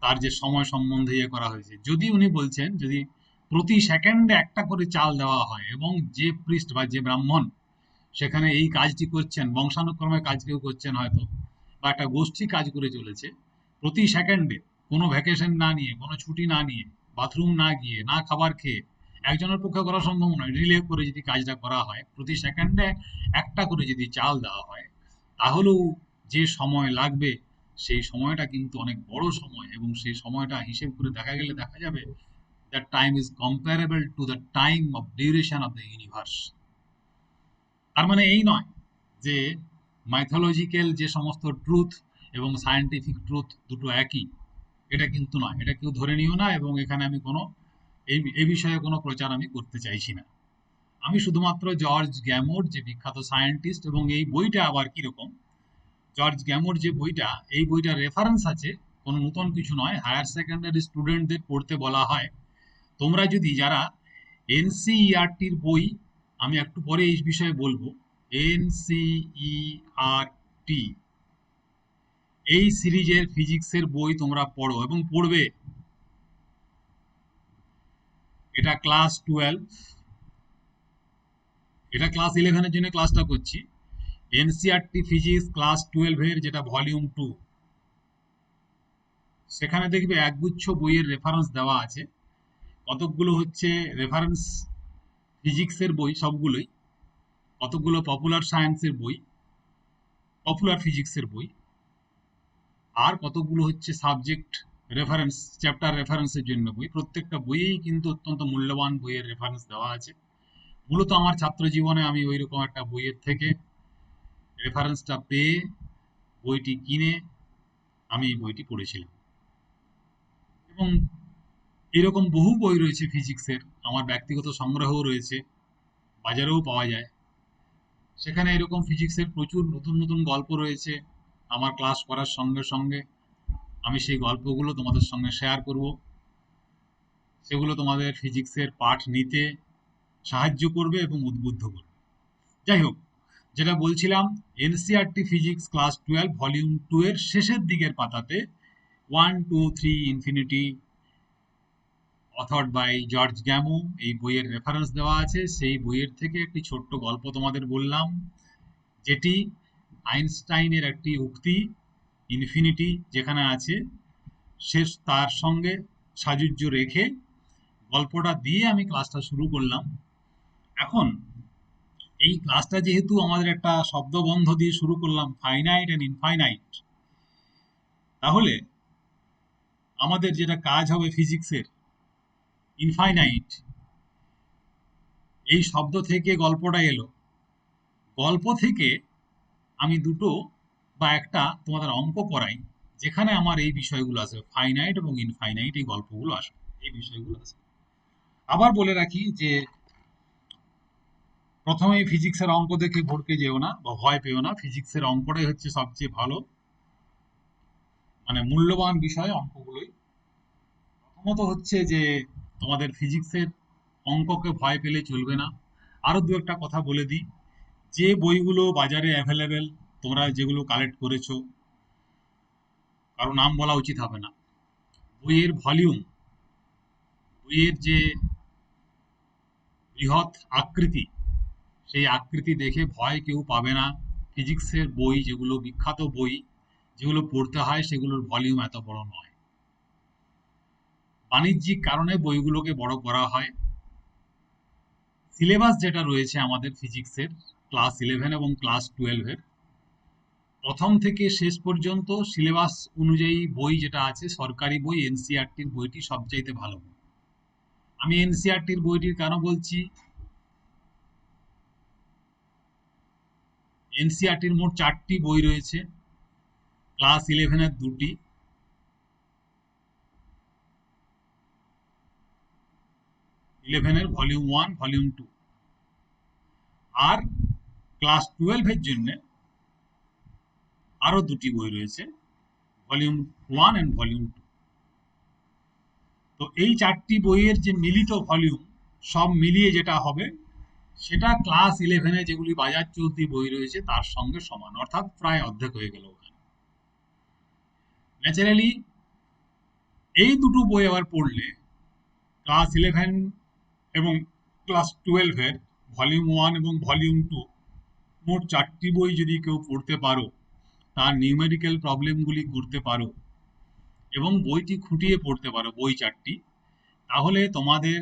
তার যে সময় সম্বন্ধে করা হয়েছে, যদি উনি বলছেন যদি প্রতি সেকেন্ডে একটা করে চাল দেওয়া হয়, এবং যে প্রিস্ট বা যে ব্রাহ্মণ সেখানে এই কাজটি করছেন, বংশানুক্রমে কাজ কেউ করছেন হয়তো, বা একটা গোষ্ঠী কাজ করে চলেছে, প্রতি সেকেন্ডে কোনো ভ্যাকেশন না নিয়ে, কোনো ছুটি না নিয়ে, বাথরুম না গিয়ে, না খাবার খেয়ে, একজনের পক্ষে করা সম্ভব নয়, রিলে করে যদি কাজটা করা হয়, প্রতি সেকেন্ডে একটা করে যদি চাল দেওয়া হয়, তাহলেও যে সময় লাগবে, সেই সময়টা কিন্তু অনেক বড় সময়, এবং সেই সময়টা হিসেব করে দেখা যাবে that time is comparable to the time of duration of the universe. তার মানে এই নয় যে মাইথোলজিক্যাল যে সমস্ত ট্রুথ এবং সায়েন্টিফিক ট্রুথ দুটো একই, এটা কিন্তু নয়, এটা কেউ ধরে নিও না। এবং এখানে আমি কোনো এই বিষয়ে কোনো প্রচার আমি করতে চাইছি না। আমি শুধুমাত্র জর্জ গ্যামোর যে বিখ্যাত সায়েন্টিস্ট, এবং এই বইটা আবার কিরকম, জর্জ গ্যামোর যে বইটা, এই বইটার রেফারেন্স আছে কোনো নতুন কিছু নয়, হায়ার সেকেন্ডারি স্টুডেন্টদের পড়তে বলা হয়। তোমরা যদি যারা এনসিইআরটির বই, আমি একটু পরে এই বিষয়ে বলবো, এনসিইআরটি এই সিরিজের ফিজিক্সের বই তোমরা পড়ো এবং পড়বে, এটা ক্লাস 12, এটা ক্লাস 11-এর জন্য ক্লাসটা করছি। এনসিইআরটি ফিজিক্স ক্লাস 12-এর যেটা ভলিউম 2, সেখানে দেখবে একগুচ্ছ বইয়ের রেফারেন্স দেওয়া আছে। কতকগুলো হচ্ছে রেফারেন্স ফিজিক্সের বই সবগুলোই, কতকগুলো পপুলার সায়েন্সের বই, পপুলার ফিজিক্সের বই, আর কতকগুলো হচ্ছে সাবজেক্ট রেফারেন্স, চ্যাপ্টার রেফারেন্সের জন্য বই। প্রত্যেকটা বইয়েই কিন্তু অত্যন্ত মূল্যবান বইয়ের রেফারেন্স দেওয়া আছে। মূলত আমার ছাত্র জীবনে আমি ওই রকম একটা বইয়ের থেকে রেফারেন্সটা পেয়ে বইটি কিনে আমি এই বইটি পড়েছিলাম। এবং এরকম বহু বই রয়েছে ফিজিক্সের, আমার ব্যক্তিগত সংগ্রহও রয়েছে, বাজারেও পাওয়া যায়। সেখানে এরকম ফিজিক্সের প্রচুর নতুন নতুন গল্প রয়েছে। আমার ক্লাস করার সঙ্গে সঙ্গে আমি সেই গল্পগুলো তোমাদের সঙ্গে শেয়ার করব। সেগুলো তোমাদের ফিজিক্সের পাঠ নিতে সাহায্য করবে এবং উদ্বুদ্ধ করবে। যাই হোক, যেটা বলছিলাম, এনসিইআরটি ফিজিক্স ক্লাস 12 ভলিউম 2 এর শেষের দিকের পাতাতে 1, 2, 3 ইনফিনিটি অথর্ড বাই জর্জ গ্যামো এই বইয়ের রেফারেন্স দেওয়া আছে। সেই বইয়ের থেকে একটি ছোট্ট গল্প তোমাদের বললাম, যেটি আইনস্টাইনের একটি উক্তি ইনফিনিটি যেখানে আছে শেষ, তার সঙ্গে সাযুজ্য রেখে গল্পটা দিয়ে আমি ক্লাসটা শুরু করলাম। এখন এই ক্লাসটা যেহেতু আমাদের একটা শব্দবন্ধ দিয়ে শুরু করলাম, ফাইনাইট অ্যান্ড ইনফাইনাইট, তাহলে আমাদের যেটা কাজ হবে ফিজিক্সের, ইনফাইনাইট এই শব্দ থেকে গল্পটা এলো। গল্প থেকে আমি দুটো বা একটা তোমাদের অঙ্ক করাই, যেখানে আমার এই বিষয়গুলো আছে, ফাইনাইট এবং ইনফাইনাইট এই গল্পগুলো আসবে, এই বিষয়গুলো আছে। আবার বলে রাখি যে প্রথমেই ফিজিক্সের অঙ্ক দেখে ভড়কে যেও না বা ভয় পেও না, ফিজিক্সের অঙ্কটাই হচ্ছে সবচেয়ে ভালো, মানে মূল্যবান বিষয় অঙ্কগুলোই। প্রথমত হচ্ছে যে তোমাদের ফিজিক্সের অঙ্ককে ভয় পেলে চলবে না। আরো দু একটা কথা বলে দিই, যে বইগুলো বাজারে অ্যাভেলেবেল, তোমরা যেগুলো কালেক্ট করেছো, কারো নাম বলা উচিত হবে না, বইয়ের ভলিউম, বইয়ের যে বৃহৎ আকৃতি, সেই আকৃতি দেখে ভয় কেউ পাবে না। ফিজিক্সের বই যেগুলো বিখ্যাত বই, যেগুলো পড়তে হয়, সেগুলোর ভলিউম এত বড় নয়। বাণিজ্যিক কারণে বইগুলোকে বড় করা হয়। সিলেবাস যেটা রয়েছে আমাদের ফিজিক্সের ক্লাস 11 এবং ক্লাস 12-এর, প্রথম থেকে শেষ পর্যন্ত সিলেবাস অনুযায়ী বই যেটা আছে, সরকারি বই এনসিইআরটির বইটি সবচাইতে ভালো বই। আমি এনসিইআরটির বইটির কেন বলছি, এনসিইআরটির মোট 4টি বই রয়েছে, ক্লাস 11-এর 2টি, 11-এর ভলিউম 1, ভলিউম 2, আর ক্লাস 12-এর জন্য আরো 2টি বই রয়েছে, ভলিউম 1 এন্ড ভলিউম 2। তো এই 4টি বইয়ের যে মিলিত ভলিউম, সব মিলিয়ে যেটা হবে, সেটা ক্লাস 11-এ যেগুলি বাজার চলতি বই রয়েছে তার সঙ্গে সমান, অর্থাৎ প্রায় অর্ধেক হয়ে গেল ওখানে। ন্যাচারালি এই দুটো বই আবার পড়লে ক্লাস 11 এবং ক্লাস 12-এর ভলিউম 1 এবং ভলিউম 2, মোট 4টি বই যদি কেউ পড়তে পারো, তার নিউমেরিক্যাল প্রবলেমগুলি করতে পারো এবং বইটি খুঁটিয়ে পড়তে পারো, বই 4টি, তাহলে তোমাদের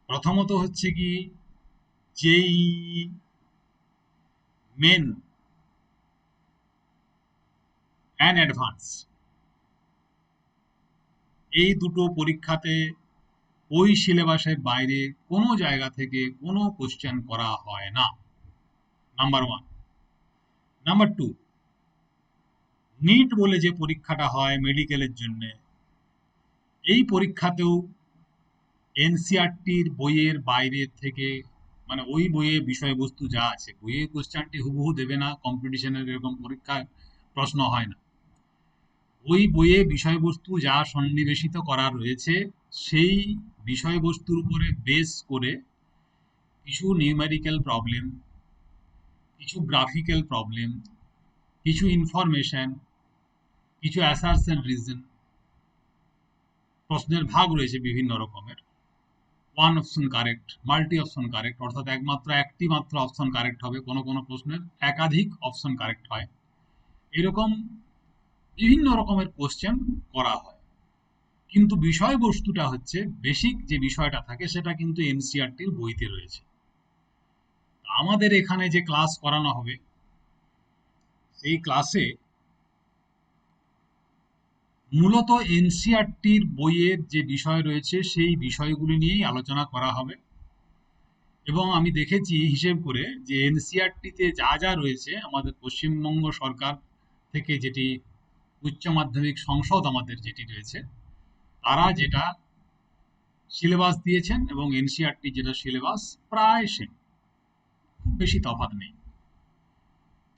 প্রথমত হচ্ছে কি, যেই মেন অ্যান্ড অ্যাডভান্স এই দুটো পরীক্ষাতে ওই সিলেবাসের বাইরে কোনো জায়গা থেকে কোনো কোশ্চেন করা হয় না, নাম্বার 1। নাম্বার 2, নিট বলে যে পরীক্ষাটা হয় মেডিকেলের জন্য, এই পরীক্ষাতেও এনসিইআরটির বইয়ের বাইরে থেকে, মানে ওই বইয়ে বিষয়বস্তু যা আছে, বইয়ের কোশ্চেনটি হুবহু দেবে না, কম্পিটিশনের এরকম পরীক্ষায় প্রশ্ন হয় না। ওই বইয়ে বিষয়বস্তু যা সন্নিবেশিত করা রয়েছে সেই বিষয়বস্তুর উপরে বেস করে কিছু নিউমেরিক্যাল প্রবলেম, কিছু গ্রাফিক্যাল প্রবলেম, কিছু ইনফরমেশন, কিছু অ্যাসারশন রিজন, প্রশ্নের ভাগ রয়েছে বিভিন্ন রকমের। One option correct, multi option correct, অর্থাৎ একমাত্র একটি মাত্র অপশন কারেক্ট হবে, কোনো কোনো প্রশ্নের একাধিক অপশন কারেক্ট হয়। এরকম বিভিন্ন রকমের কোশ্চেন করা হয়, কিন্তু বিষয়বস্তুটা হচ্ছে বেসিক যে বিষয়টা থাকে সেটা কিন্তু এনসিইআরটির বইতে রয়েছে। আমাদের এখানে যে ক্লাস করানো হবে সেই ক্লাসে মূলত এনসিইআরটির বইয়ের যে বিষয় রয়েছে সেই বিষয়গুলি নিয়েই আলোচনা করা হবে। এবং আমি দেখেছি হিসেব করে যে এনসিইআরটিতে যা যা রয়েছে আমাদের পশ্চিমবঙ্গ সরকার থেকে, যেটি উচ্চ মাধ্যমিক সংসদ আমাদের যেটি রয়েছে, তারা যেটা সিলেবাস দিয়েছেন এবং এনসিইআরটি যেটা সিলেবাস প্রায় সেম, খুব বেশি তফাৎ নেই।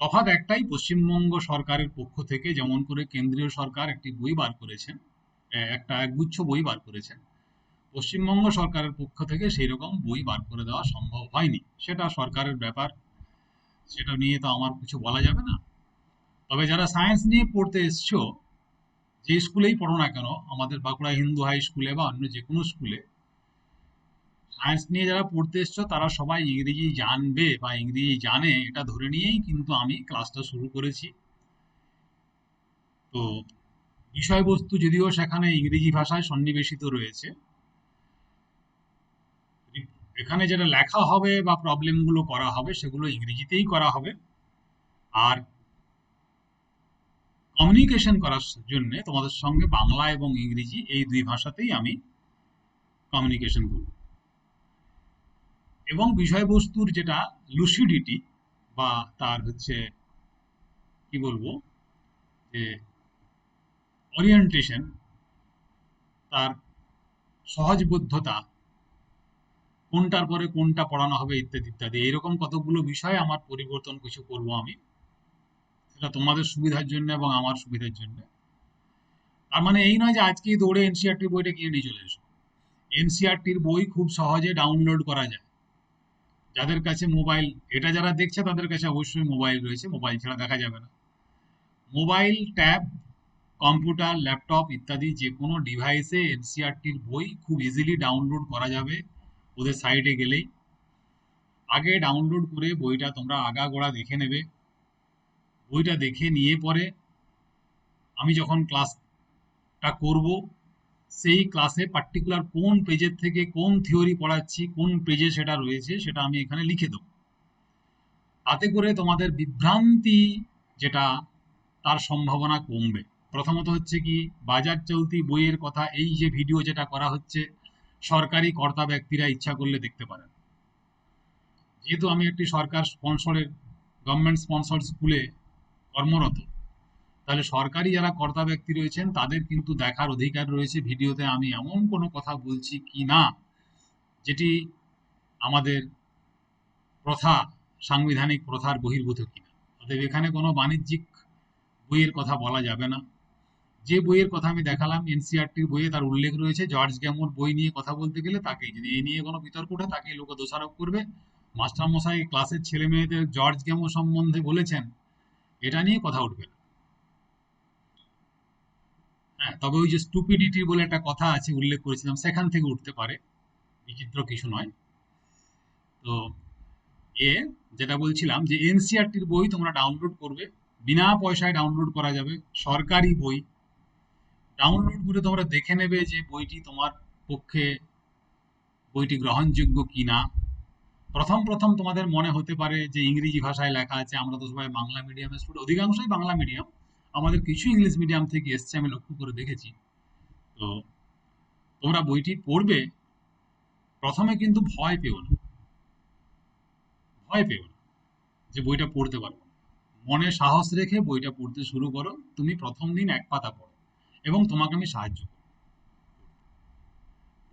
তফাৎ একটাই, পশ্চিমবঙ্গ সরকারের পক্ষ থেকে যেমন করে কেন্দ্রীয় সরকার একটি বই বার করেছেন, একটা একগুচ্ছ বই বার করেছেন, পশ্চিমবঙ্গ সরকারের পক্ষ থেকে সেই রকম বই বার করে দেওয়া সম্ভব হয়নি। সেটা সরকারের ব্যাপার, সেটা নিয়ে তো আমার কিছু বলা যাবে না। তবে যারা সায়েন্স নিয়ে পড়তে এসছো, যে স্কুলেই পড়ো না কেন, আমাদের বাঁকুড়া হিন্দু হাই স্কুলে বা অন্য যে কোনো স্কুলে, সায়েন্স নিয়ে যারা পড়তে এসছো তারা সবাই ইংরেজি জানবে বা ইংরেজি জানে এটা ধরে নিয়েই কিন্তু আমি ক্লাসটা শুরু করেছি। তো বিষয়বস্তু যদিও সেখানে ইংরেজি ভাষায় সন্নিবেশিত রয়েছে, এখানে যেটা লেখা হবে বা প্রবলেমগুলো করা হবে সেগুলো ইংরেজিতেই করা হবে। আর কমিউনিকেশন করার জন্য তোমাদের সঙ্গে বাংলা এবং ইংরেজি এই দুই ভাষাতেই আমি কমিউনিকেশন করব। এবং বিষয়বস্তুর যেটা লুসিডিটি বা তার হচ্ছে কি বলবো, যে ওরিয়েন্টেশন, তার সহজবোধ্যতা, কোনটার পরে কোনটা পড়ানো হবে ইত্যাদি ইত্যাদি, এরকম কতগুলো বিষয় আমার পরিবর্তন কিছু করব আমি, সেটা তোমাদের সুবিধার জন্য এবং আমার সুবিধার জন্য। তার মানে এই নয় যে আজকেই দৌড়ে এনসিইআরটির বইটা কিনে নিয়ে চলে এসো। এনসিইআরটির বই খুব সহজে ডাউনলোড করা যায়। যাদের কাছে মোবাইল, এটা যারা দেখছে তাদের কাছে অবশ্যই মোবাইল রয়েছে, মোবাইল ছাড়া দেখা যাবে না। মোবাইল, ট্যাব, কম্পিউটার, ল্যাপটপ ইত্যাদি যে কোনো ডিভাইসে এনসিইআরটির বই খুব ইজিলি ডাউনলোড করা যাবে ওদের সাইটে গেলেই। আগে ডাউনলোড করে বইটা তোমরা আগাগোড়া দেখে নেবে। বইটা দেখে নিয়ে পরে আমি যখন ক্লাসটা করব, সেই ক্লাসে পার্টিকুলার কোন পেজের থেকে কোন থিওরি পড়াচ্ছি, কোন পেজে সেটা রয়েছে, সেটা আমি এখানে লিখে দেবো। তাতে করে তোমাদের বিভ্রান্তি যেটা, তার সম্ভাবনা কমবে। প্রথমত হচ্ছে কি, বাজার চলতি বইয়ের কথা, এই যে ভিডিও যেটা করা হচ্ছে, সরকারি কর্তা ব্যক্তিরা ইচ্ছা করলে দেখতে পারেন। যেহেতু আমি একটি সরকার স্পন্সরের, গভর্নমেন্ট স্পন্সর স্কুলে কর্মরত, তাহলে সরকারি যারা কর্তা ব্যক্তি রয়েছেন তাদের কিন্তু দেখার অধিকার রয়েছে ভিডিওতে আমি এমন কোনো কথা বলছি কি না যেটি আমাদের প্রথা, সাংবিধানিক প্রথার বহির্ভূত কিনা। অতএব এখানে কোনো বাণিজ্যিক বইয়ের কথা বলা যাবে না। যে বইয়ের কথা আমি দেখালাম এনসিইআরটির বইয়ে তার উল্লেখ রয়েছে। জর্জ গ্যামোর বই নিয়ে কথা বলতে গেলে তাকে যদি এই নিয়ে কোনো বিতর্ক ওঠে, তাকে লোকে দোষারোপ করবে মাস্টার মশাই ক্লাসের ছেলে মেয়েদের জর্জ গ্যামো সম্বন্ধে বলেছেন, এটা নিয়ে কথা উঠবে না। হ্যাঁ, তবে ওই যে স্টুপিডিটি বলে একটা কথা আছে, উল্লেখ করেছিলাম, সেখান থেকে উঠতে পারে, বিচিত্র কিছু নয়। তো এ যেটা বলছিলাম যে এনসিইআরটির বই তোমরা ডাউনলোড করবে, বিনা পয়সায় ডাউনলোড করা যাবে, সরকারি বই। ডাউনলোড করে তোমরা দেখে নেবে যে বইটি তোমার পক্ষে বইটি গ্রহণযোগ্য কিনা। প্রথম প্রথম তোমাদের মনে হতে পারে যে ইংরেজি ভাষায় লেখা আছে, আমরা তো সবাই বাংলা মিডিয়ামের স্টুডেন্ট, অধিকাংশই বাংলা মিডিয়াম, আমাদের কিছু ইংলিশ মিডিয়াম থেকে এসছে আমি লক্ষ্য করে দেখেছি। তো তোমরা বইটি পড়বে, প্রথমে কিন্তু ভয় পেও না, ভয় পেও না যে বইটা পড়তে পারবো না। মনে সাহস রেখে বইটা পড়তে শুরু করো। তুমি প্রথম দিন এক পাতা পড়ো এবং তোমাকে আমি সাহায্য করবো।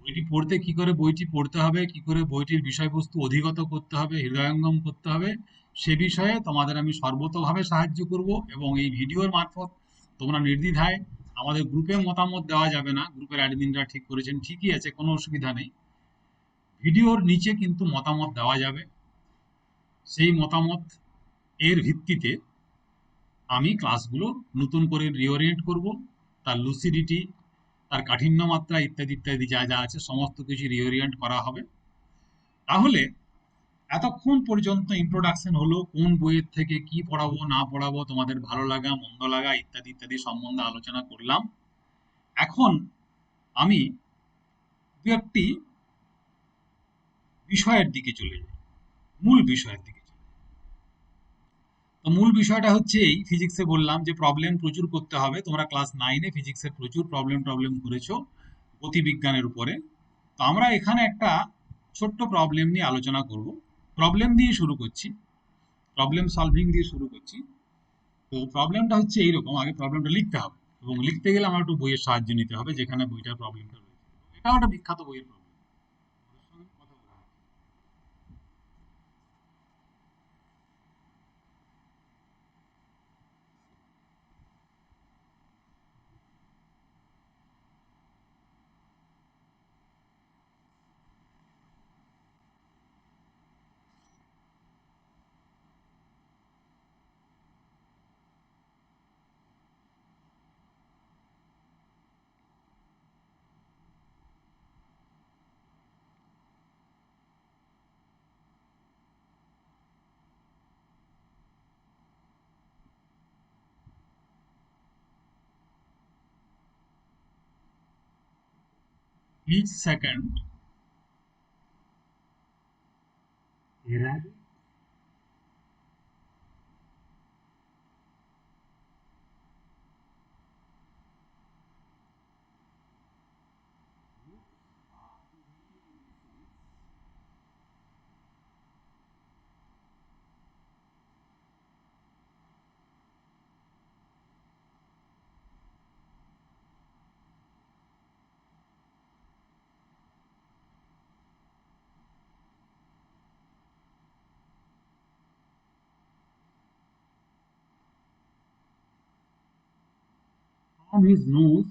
বইটি পড়তে কি করে বইটি পড়তে হবে, কি করে বইটির বিষয়বস্তু অধিগত করতে হবে, হৃদয়ঙ্গম করতে হবে, সে বিষয়ে তোমাদের আমি সর্বতোভাবে সাহায্য করব। এবং এই ভিডিওর মারফত তোমরা নির্দ্বিধায় আমাদের গ্রুপে মতামত দেওয়া যাবে না, গ্রুপের অ্যাডমিনরা ঠিক করেছেন, ঠিকই আছে, কোনো অসুবিধা নেই। ভিডিওর নিচে কিন্তু মতামত দেওয়া যাবে। সেই মতামত এর ভিত্তিতে আমি ক্লাসগুলো নতুন করে রিওরিয়েন্ট করব, তার লুসিডিটি, তার কাঠিন্য মাত্রা ইত্যাদি ইত্যাদি যা যা আছে সমস্ত কিছু রিওরিয়েন্ট করা হবে। তাহলে এতক্ষণ পর্যন্ত ইন্ট্রোডাকশন হলো, কোন বইয়ের থেকে কি পড়াবো না পড়াবো, তোমাদের ভালো লাগা মন্দ লাগা ইত্যাদি ইত্যাদি সম্বন্ধে আলোচনা করলাম। এখন আমি দু একটি বিষয়ের দিকে চলে যাই, মূল বিষয়ের দিকে চলে যাই। তো মূল বিষয়টা হচ্ছে এই, ফিজিক্সে বললাম যে প্রবলেম প্রচুর করতে হবে, তোমরা ক্লাস 9-এ ফিজিক্সের প্রচুর প্রবলেম টবলেম করেছো গতিবিজ্ঞানের উপরে। তো আমরা এখানে একটা ছোট্ট প্রবলেম নিয়ে আলোচনা করব। প্রবলেম দিয়ে শুরু করছি, প্রবলেম সলভিং দিয়ে শুরু করছি। তো প্রবলেমটা হচ্ছে এইরকম, আগে প্রবলেমটা লিখতে হবে, এবং লিখতে গেলে আমার একটু বইয়ের সাহায্য নিতে হবে, যেখানে বইটার প্রবলেমটা রয়েছে। এটাও একটা বিখ্যাত বইয়ের problem. Each second a rabbit from his nose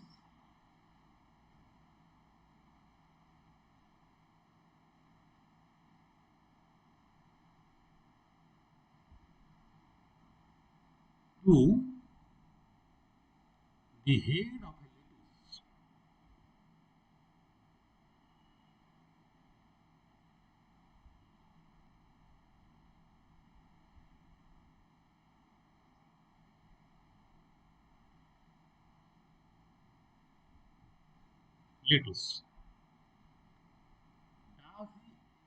to the head of a lettuce. Lettuce. Does he ever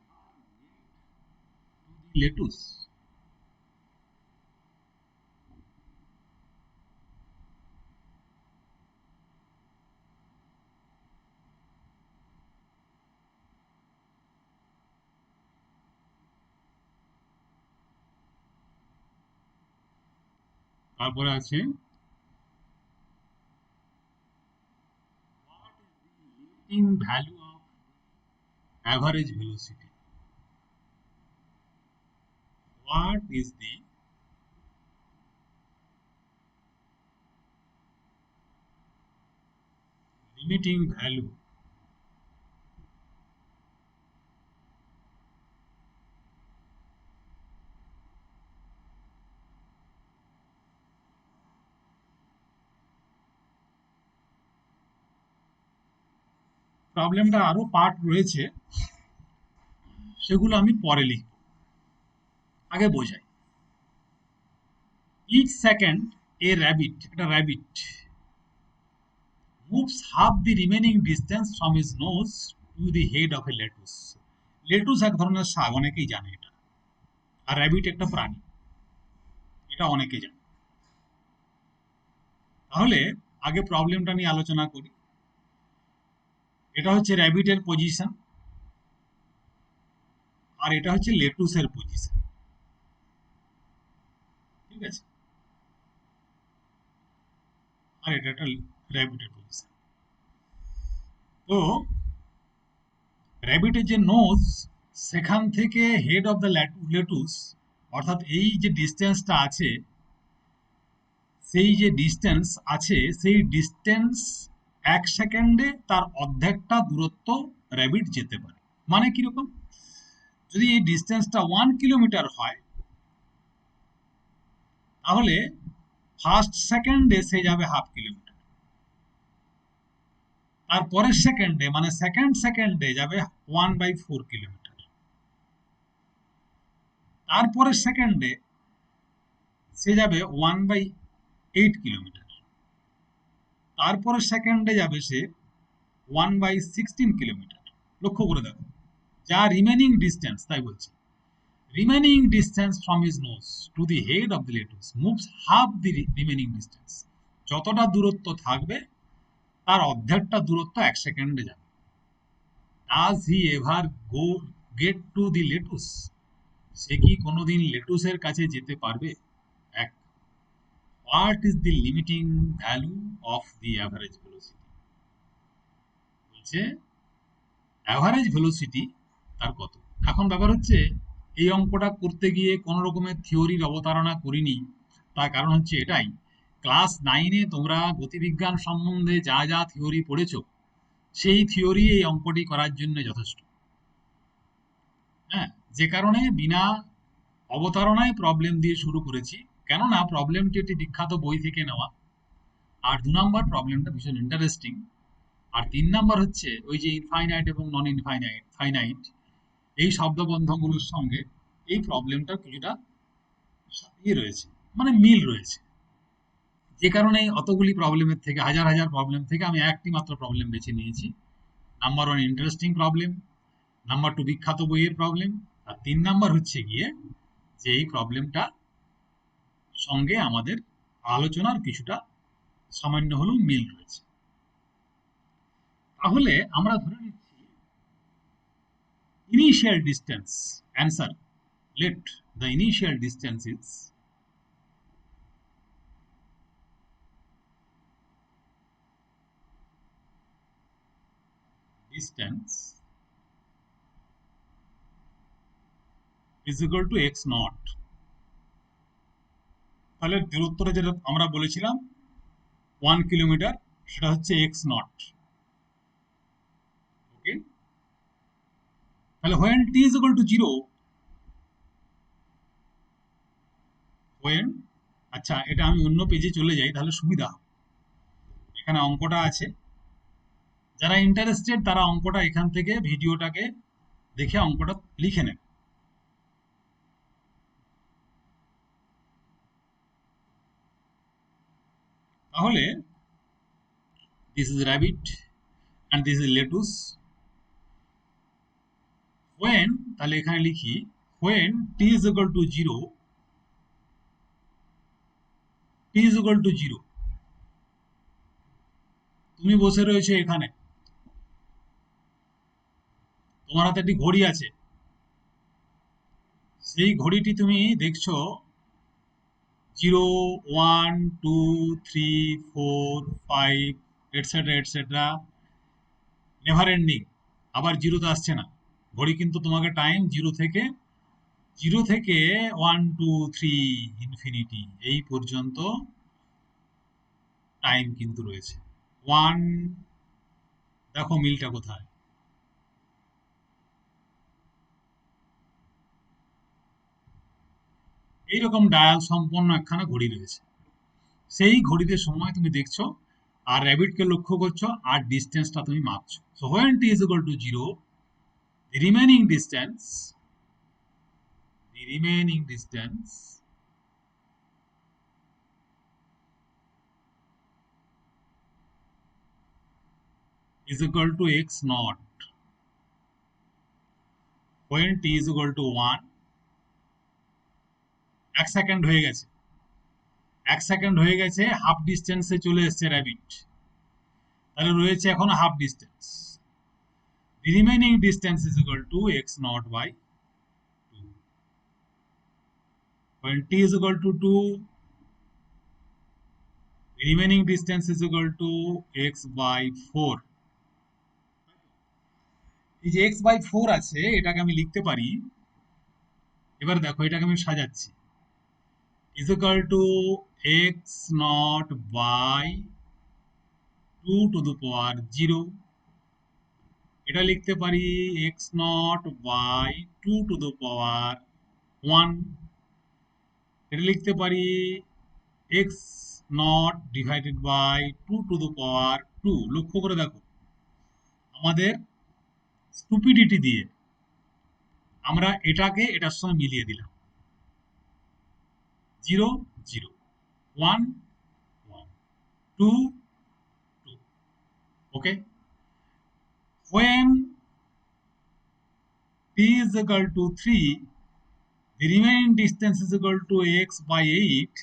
get to the lettuce? তারপরে আছে what is the limiting value of average velocity? What is the limiting value? প্রবলেমটা আরো part রয়েছে, সেগুলো আমি পরে লিখব, আগে বোঝাই। ইচ সেকেন্ড এ র্যাবিট, একটা rabbit moves half the remaining distance from his nose to the head of a lettuce. Lettuce এক ধরনের শাক, অনেকেই জানে এটা, আর র্যাবিট একটা প্রাণী, এটা অনেকেই জানে। তাহলে আগে প্রবলেমটা নিয়ে আলোচনা করি। এটা হচ্ছে র্যাবিটের পজিশন, আর এটা হচ্ছে লেটুসের পজিশন, ঠিক আছে? আর এটা একটা র্যাবিটের পজিশন। তো র্যাবিটের যে নোজ, সেখান থেকে হেড অফ দ্য লেটুস, অর্থাৎ এই যে ডিস্টেন্সটা আছে, সেই যে ডিস্টেন্স আছে সেই ডিস্টেন্স 1 সেকেন্ডে তার অর্ধেকটা দূরত্ব র্যাবিট যেতে পারে। মানে কিরকম, যদি এই ডিস্টেন্সটা 1 কিলোমিটার হয় তাহলে ফার্স্ট সেকেন্ডে সে যাবে 1/2 কিলোমিটার, তারপরের সেকেন্ডে মানে সেকেন্ড সেকেন্ডে যাবে 1/4 কিলোমিটার, তারপরের সেকেন্ডে সে যাবে 1/8 কিলোমিটার, তারপরের সেকেন্ডে যাবে সে 1/16 কিলোমিটার। লক্ষ্য করে দেখো, যা রিমেনিং ডিস্টেন্স, তাই বলছি remaining distance from his nose to the head of the lettuce moves half the remaining distance. যতটা দূরত্ব থাকবে তার অর্ধেকটা দূরত্ব 1 সেকেন্ডে যাবে। Does he ever go get to the lettuce, সে কি কোনোদিন লেটুসের কাছে যেতে পারবে? এক, what is the limiting value of the average velocity, বলছে অ্যাভারেজ ভেলোসিটি তার কত। এখন ব্যাপার হচ্ছে এই অঙ্কটা করতে গিয়ে কোনো রকমের থিওরির অবতারণা করিনি, তার কারণ হচ্ছে এটাই, ক্লাস 9-এ তোমরা গতিবিজ্ঞান সম্বন্ধে যা যা থিওরি পড়েছো সেই থিওরি এই অঙ্কটি করার জন্য যথেষ্ট। হ্যাঁ, যে কারণে বিনা অবতারণায় প্রবলেম দিয়ে শুরু করেছি, কেননা প্রবলেমটি একটি বিখ্যাত বই থেকে নেওয়া, আর 2 নম্বর প্রবলেমটা ভীষণ ইন্টারেস্টিং, আর 3 নম্বর হচ্ছে ওই যে ইনফাইনাইট এবং নন ইনফাইনাইট ফাইনাইট এই শব্দবন্ধগুলোর সঙ্গে এই প্রবলেমটা কিছুটা ইয়ে রয়েছে, মানে মিল রয়েছে। যে কারণে অতগুলি প্রবলেমের থেকে, হাজার হাজার প্রবলেম থেকে আমি একটি মাত্র প্রবলেম বেছে নিয়েছি। নাম্বার 1 ইন্টারেস্টিং প্রবলেম, নাম্বার 2 বিখ্যাত বইয়ের প্রবলেম, আর 3 নম্বর হচ্ছে গিয়ে যে এই প্রবলেমটা সঙ্গে আমাদের আলোচনার কিছুটা সামান্য হলেও মিল রয়েছে। তাহলে আমরা ধরে নিচ্ছি initial distance, answer, let the initial distance is distance is equal to x naught। তাহলে দূরত্বটা যেটা আমরা বলেছিলাম 1 কিলোমিটার, সেটা হচ্ছে x naught। ওকে, তাহলে when t is equal to 0, when, আচ্ছা এটা আমি অন্য পেজে চলে যাই তাহলে সুবিধা হবে। এখানে অঙ্কটা আছে, যারা ইন্টারেস্টেড তারা অঙ্কটা এখান থেকে ভিডিওটাকে দেখে অঙ্কটা লিখে নেবে। তাহলে this is rabbit and this is lettuce। when, তাহলে এখানে লিখি when t is equal to 0, t is equal to 0, তুমি বসে রয়েছে এখানে, তোমার হাতে একটি ঘড়ি আছে, সেই ঘড়িটি তুমি দেখছো 0, 1, 2, 3, 4, 5 এটসেট্রা এটসেট্রা, নেভার এন্ডিং, আবার জিরোতে আসছে না। ঘড়ি কিন্তু তোমাকে টাইম জিরো থেকে 1, 2, 3 ইনফিনিটি এই পর্যন্ত টাইম কিন্তু রয়েছে। 1, দেখো মিলটা কোথায়, এইরকম ডায়াল সম্পন্ন একখানা ঘড়ি রয়েছে, সেই ঘড়িতে সময় তুমি দেখছো আর র্যাবিটকে লক্ষ্য করছো আর ডিস্টেন্সটা তুমি মাপছো। So when t is equal to 0, the remaining distance is equal to x naught। when t is equal to 1, 1 second হয়ে গেছে, 1 সেকেন্ড হয়ে গেছে, হাফ ডিস্টেন্সে চলে এসছে র্যাবিট, তাহলে রয়েছে এখন half distance. The remaining distance is equal to x naught by 2। when t is equal to 2, the remaining distance is equal to x by 4। এই যে x by 4 আছে এটাকে আমি লিখতে পারি, এবার দেখো এটাকে আমি সাজাচ্ছি, is equal to x naught by 2 to the power 0, এটা লিখতে পারি x naught by 2 to the power 1, এটা লিখতে পারি x naught divided by 2 to the power 2। লক্ষ্য করে দেখো, আমাদের স্টুপিডিটি দিয়ে আমরা এটাকে এটার সঙ্গে মিলিয়ে দিলাম, 0 0, 1 1, 2 2, ওকে। when t is equal to 3, the remaining distance is equal to x by 8,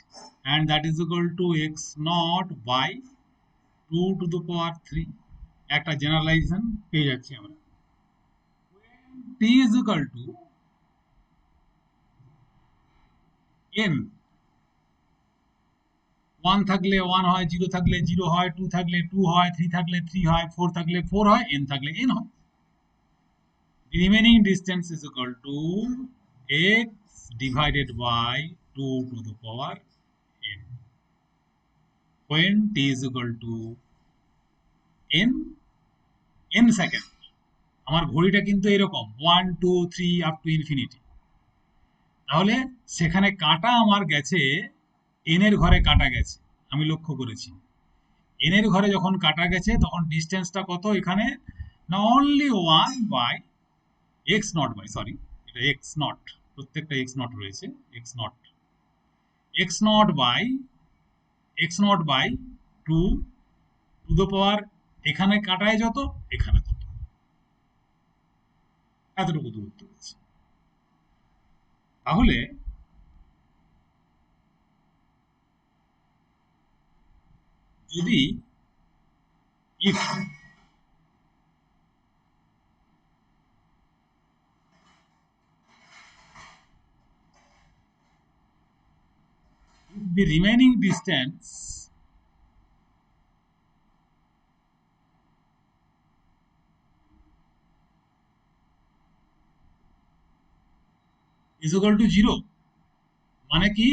and that is equal to x naught by 2 to the power 3। একটা জেনারেলাইজেশন পেয়ে যাচ্ছি আমরা। when t is equal to n, 1 থাকলে 1 হয়, 0 থাকলে 0 হয়, 2 থাকলে 2 হয়, 3 থাকলে 3 হয়, 4 থাকলে 4 হয়, n থাকলে n হয়। The remaining distance is equal to x divided by 2 to the power n, when t is equal to n second. আমার ঘড়িটা কিন্তু এরকম 1 2 3 আপ টু ইনফিনিটি। তাহলে সেখানে কাটা আমার গেছে n এর ঘরে কাটা গেছে, আমি লক্ষ্য করেছি। n এর ঘরে যখন কাটা গেছে তখন ডিস্টেন্সটা কত এখানে, না only 1 by x naught by, sorry এটা এক্স নট, প্রত্যেকটা এক্স নট রয়েছে, x naught by 2 to the power, এখানে কাটায় যত এখানে তত, এতটুকু দূরত্ব রয়েছে। তাহলে যদি if the remaining distance is equal to 0, মানে কি,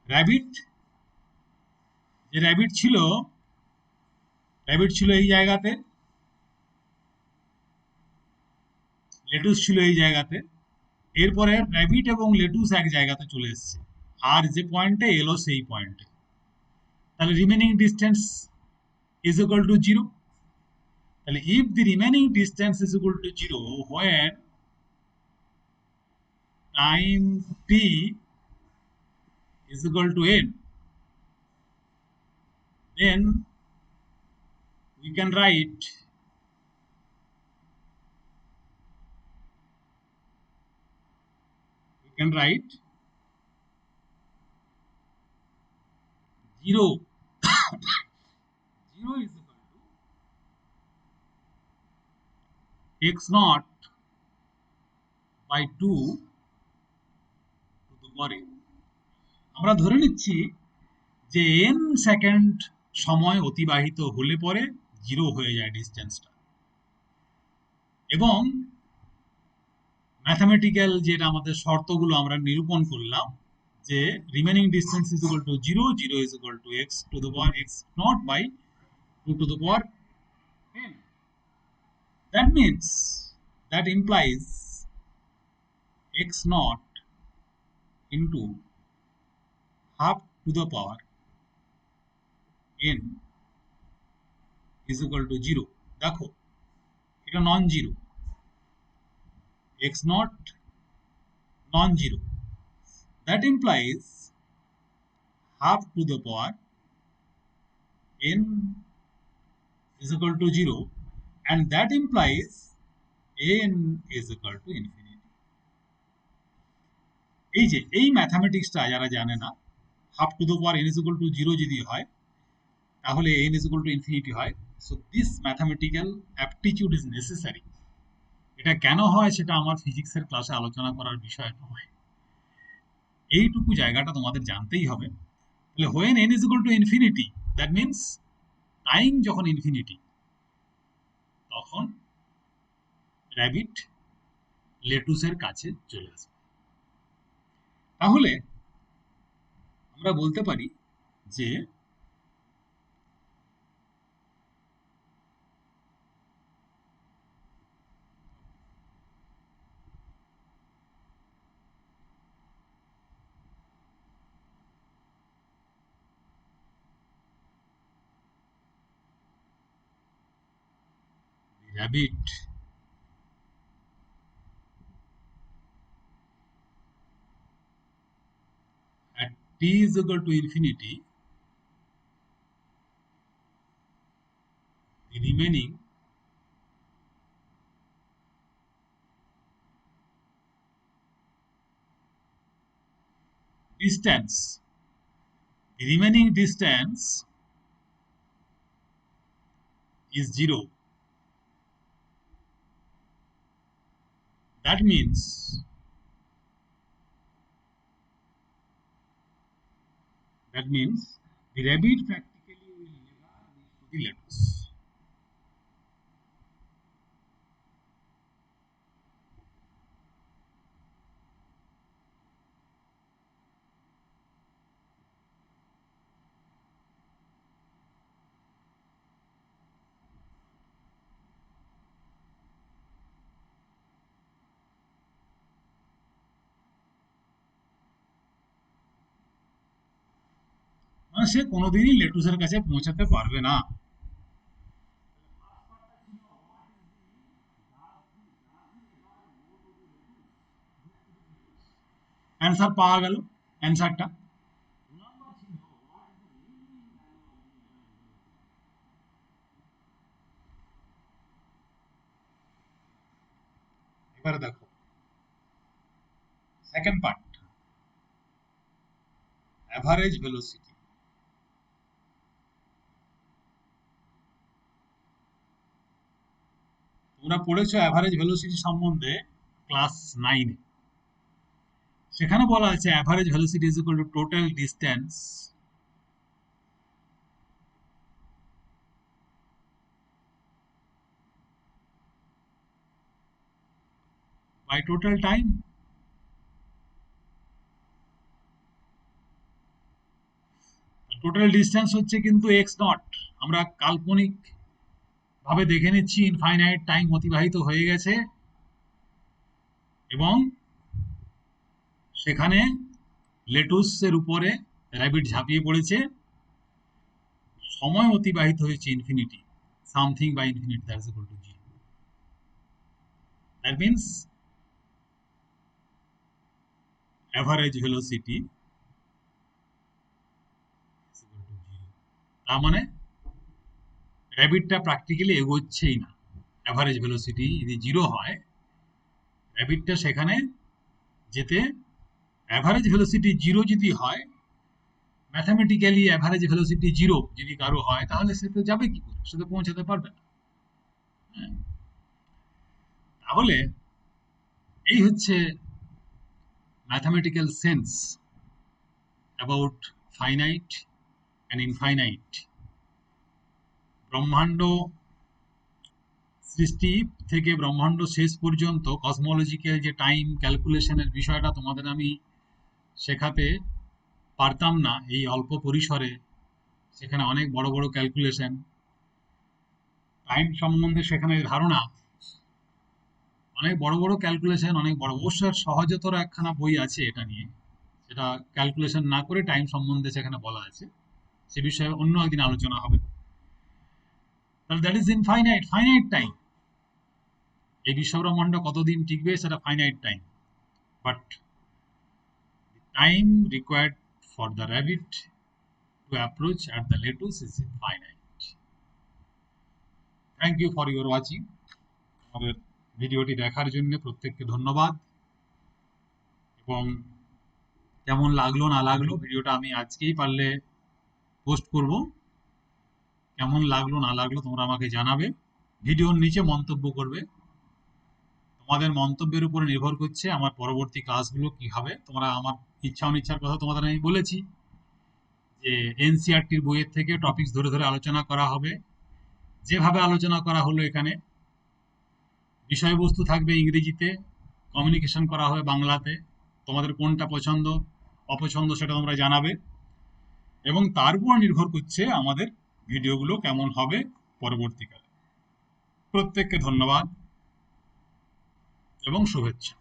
র্যাবিট যে র্যাবিট ছিল এই জায়গাতে, লেটুস ছিল এই জায়গাতে, এরপরে র্যাবিট এবং লেটুস এক জায়গাতে চলে এসছে, আর যে পয়েন্টে এলো সেই পয়েন্টে, তাহলে remaining distance is equal to 0। তাহলে if the remaining distance is equal to 0 when time t is equal to n, then we can write zero 0 is equal to x naught by 2 to the power n। আমরা ধরে নিচ্ছি যে n second সময় অতিবাহিত হলে পরে 0 হয়ে যায় ডিস্টেন্সটা, এবং ম্যাথমেটিক্যাল যেটা আমাদের শর্তগুলো আমরা নিরূপণ করলাম যে remaining distance is equal to 0, 0 is equal to x to the power x naught by 2 to the power n। That means, that implies x naught into half to the power n is equal to 0। দেখো এটা non zero, x naught non zero, that implies half to the power n is equal to 0, and that implies n is equal to infinity। এই যে এই ম্যাথামেটিক্সটা যারা জানে না, have to the power n is equal to 0 যদি হয় তাহলে n is equal to infinity হয়। So this mathematical aptitude is necessary. এটা কেন হয় সেটা আমার ফিজিক্সের ক্লাসে আলোচনা করার বিষয় নয়, এইটুকু জায়গাটা তোমাদের জানতেই হবে। তাহলে when n is equal to infinity, that means time যখন ইনফিনিটি, তখন র্যাবিট লেটুসের কাছে চলে আসবে। তাহলে আমরা বলতে পারি যে rabbit at t is equal to infinity, the remaining distance is 0. That means the rabbit practically will never reach to the lettuce. মানে সে কোনোদিনই লেটুসের কাছে পৌঁছাতে পারবে না। অ্যান্সার পাওয়া গেল, অ্যান্সারটা এবারে দেখো সেকেন্ড পার্ট, অ্যাভারেজ ভেলোসিটি। তোমরা পড়েছো অ্যাভারেজ ভেলোসিটি সম্বন্ধে ক্লাস 9-এ। সেখানে বলা আছে average velocity is equal to total distance by total time. Total distance হচ্ছে কিন্তু এক্স নট, আমরা কাল্পনিক ভাবে দেখে নিচ্ছি ইনফাইনাইট টাইম অতিবাহিত হয়ে গেছে এবং সেখানে লেটুসের উপরে র্যাবিট ঝাঁপিয়ে পড়েছে, সময় অতিবাহিত হয়েছে infinity, something by infinity that is equal to 0। That means average velocity তার মানে র্যাবিটটা প্র্যাকটিক্যালি এগোচ্ছেই না। অ্যাভারেজ ভেলোসিটি যদি 0 হয়, র্যাবিটটা সেখানে যেতে, অ্যাভারেজ ভেলোসিটি 0 যদি হয়, ম্যাথামেটিক্যালি অ্যাভারেজ ভেলোসিটি 0 যদি কারো হয়, তাহলে সে তো যাবে কি করে, সে তো পৌঁছাতে পারবে না। তাহলে এই হচ্ছে mathematical sense about finite and infinite. ব্রহ্মাণ্ড সৃষ্টি থেকে ব্রহ্মাণ্ড শেষ পর্যন্ত কসমোলজিক্যাল যে টাইম ক্যালকুলেশনের বিষয়টা তোমাদের আমি শেখাতে পারতাম না এই অল্প পরিসরে। সেখানে অনেক বড় বড় ক্যালকুলেশন, টাইম সম্বন্ধে সেখানে ধারণা, অনেক বড় বড় ক্যালকুলেশন, অনেক বড়। অবশ্যই সহজতর একখানা বই আছে এটা নিয়ে, সেটা ক্যালকুলেশন না করে টাইম সম্বন্ধে সেখানে বলা আছে, সে বিষয়ে অন্য একদিন আলোচনা হবে। তাহলে that is infinite, finite time. এই বিশ্বব্রহ্মাণ্ড কতদিন টিকবে সেটা finite time, but time required for the rabbit to approach at the lettuce is infinite. Thank you for your watching. আমাদের ভিডিওটি দেখার জন্য প্রত্যেককে ধন্যবাদ। এবং কেমন লাগলো না লাগলো ভিডিওটা আমি আজকেই পারলে পোস্ট করব। কেমন লাগলো না লাগলো তোমরা আমাকে জানাবে, ভিডিওর নিচে মন্তব্য করবে। তোমাদের মন্তব্যের উপরে নির্ভর করছে আমার পরবর্তী ক্লাসগুলো কি হবে। তোমরা, আমার ইচ্ছা অনিচ্ছার কথা তোমাদের আমি বলেছি যে এনসিইআরটির বইয়ের থেকে টপিকস ধরে ধরে আলোচনা করা হবে। যেভাবে আলোচনা করা হলো এখানে, বিষয়বস্তু থাকবে ইংরেজিতে, কমিউনিকেশন করা হবে বাংলাতে। তোমাদের কোনটা পছন্দ অপছন্দ সেটা তোমরা জানাবে। এবং তার উপর নির্ভর করছে আমাদের ভিডিওগুলো কেমন হবে পরবর্তীকালে। প্রত্যেককে ধন্যবাদ এবং শুভেচ্ছা।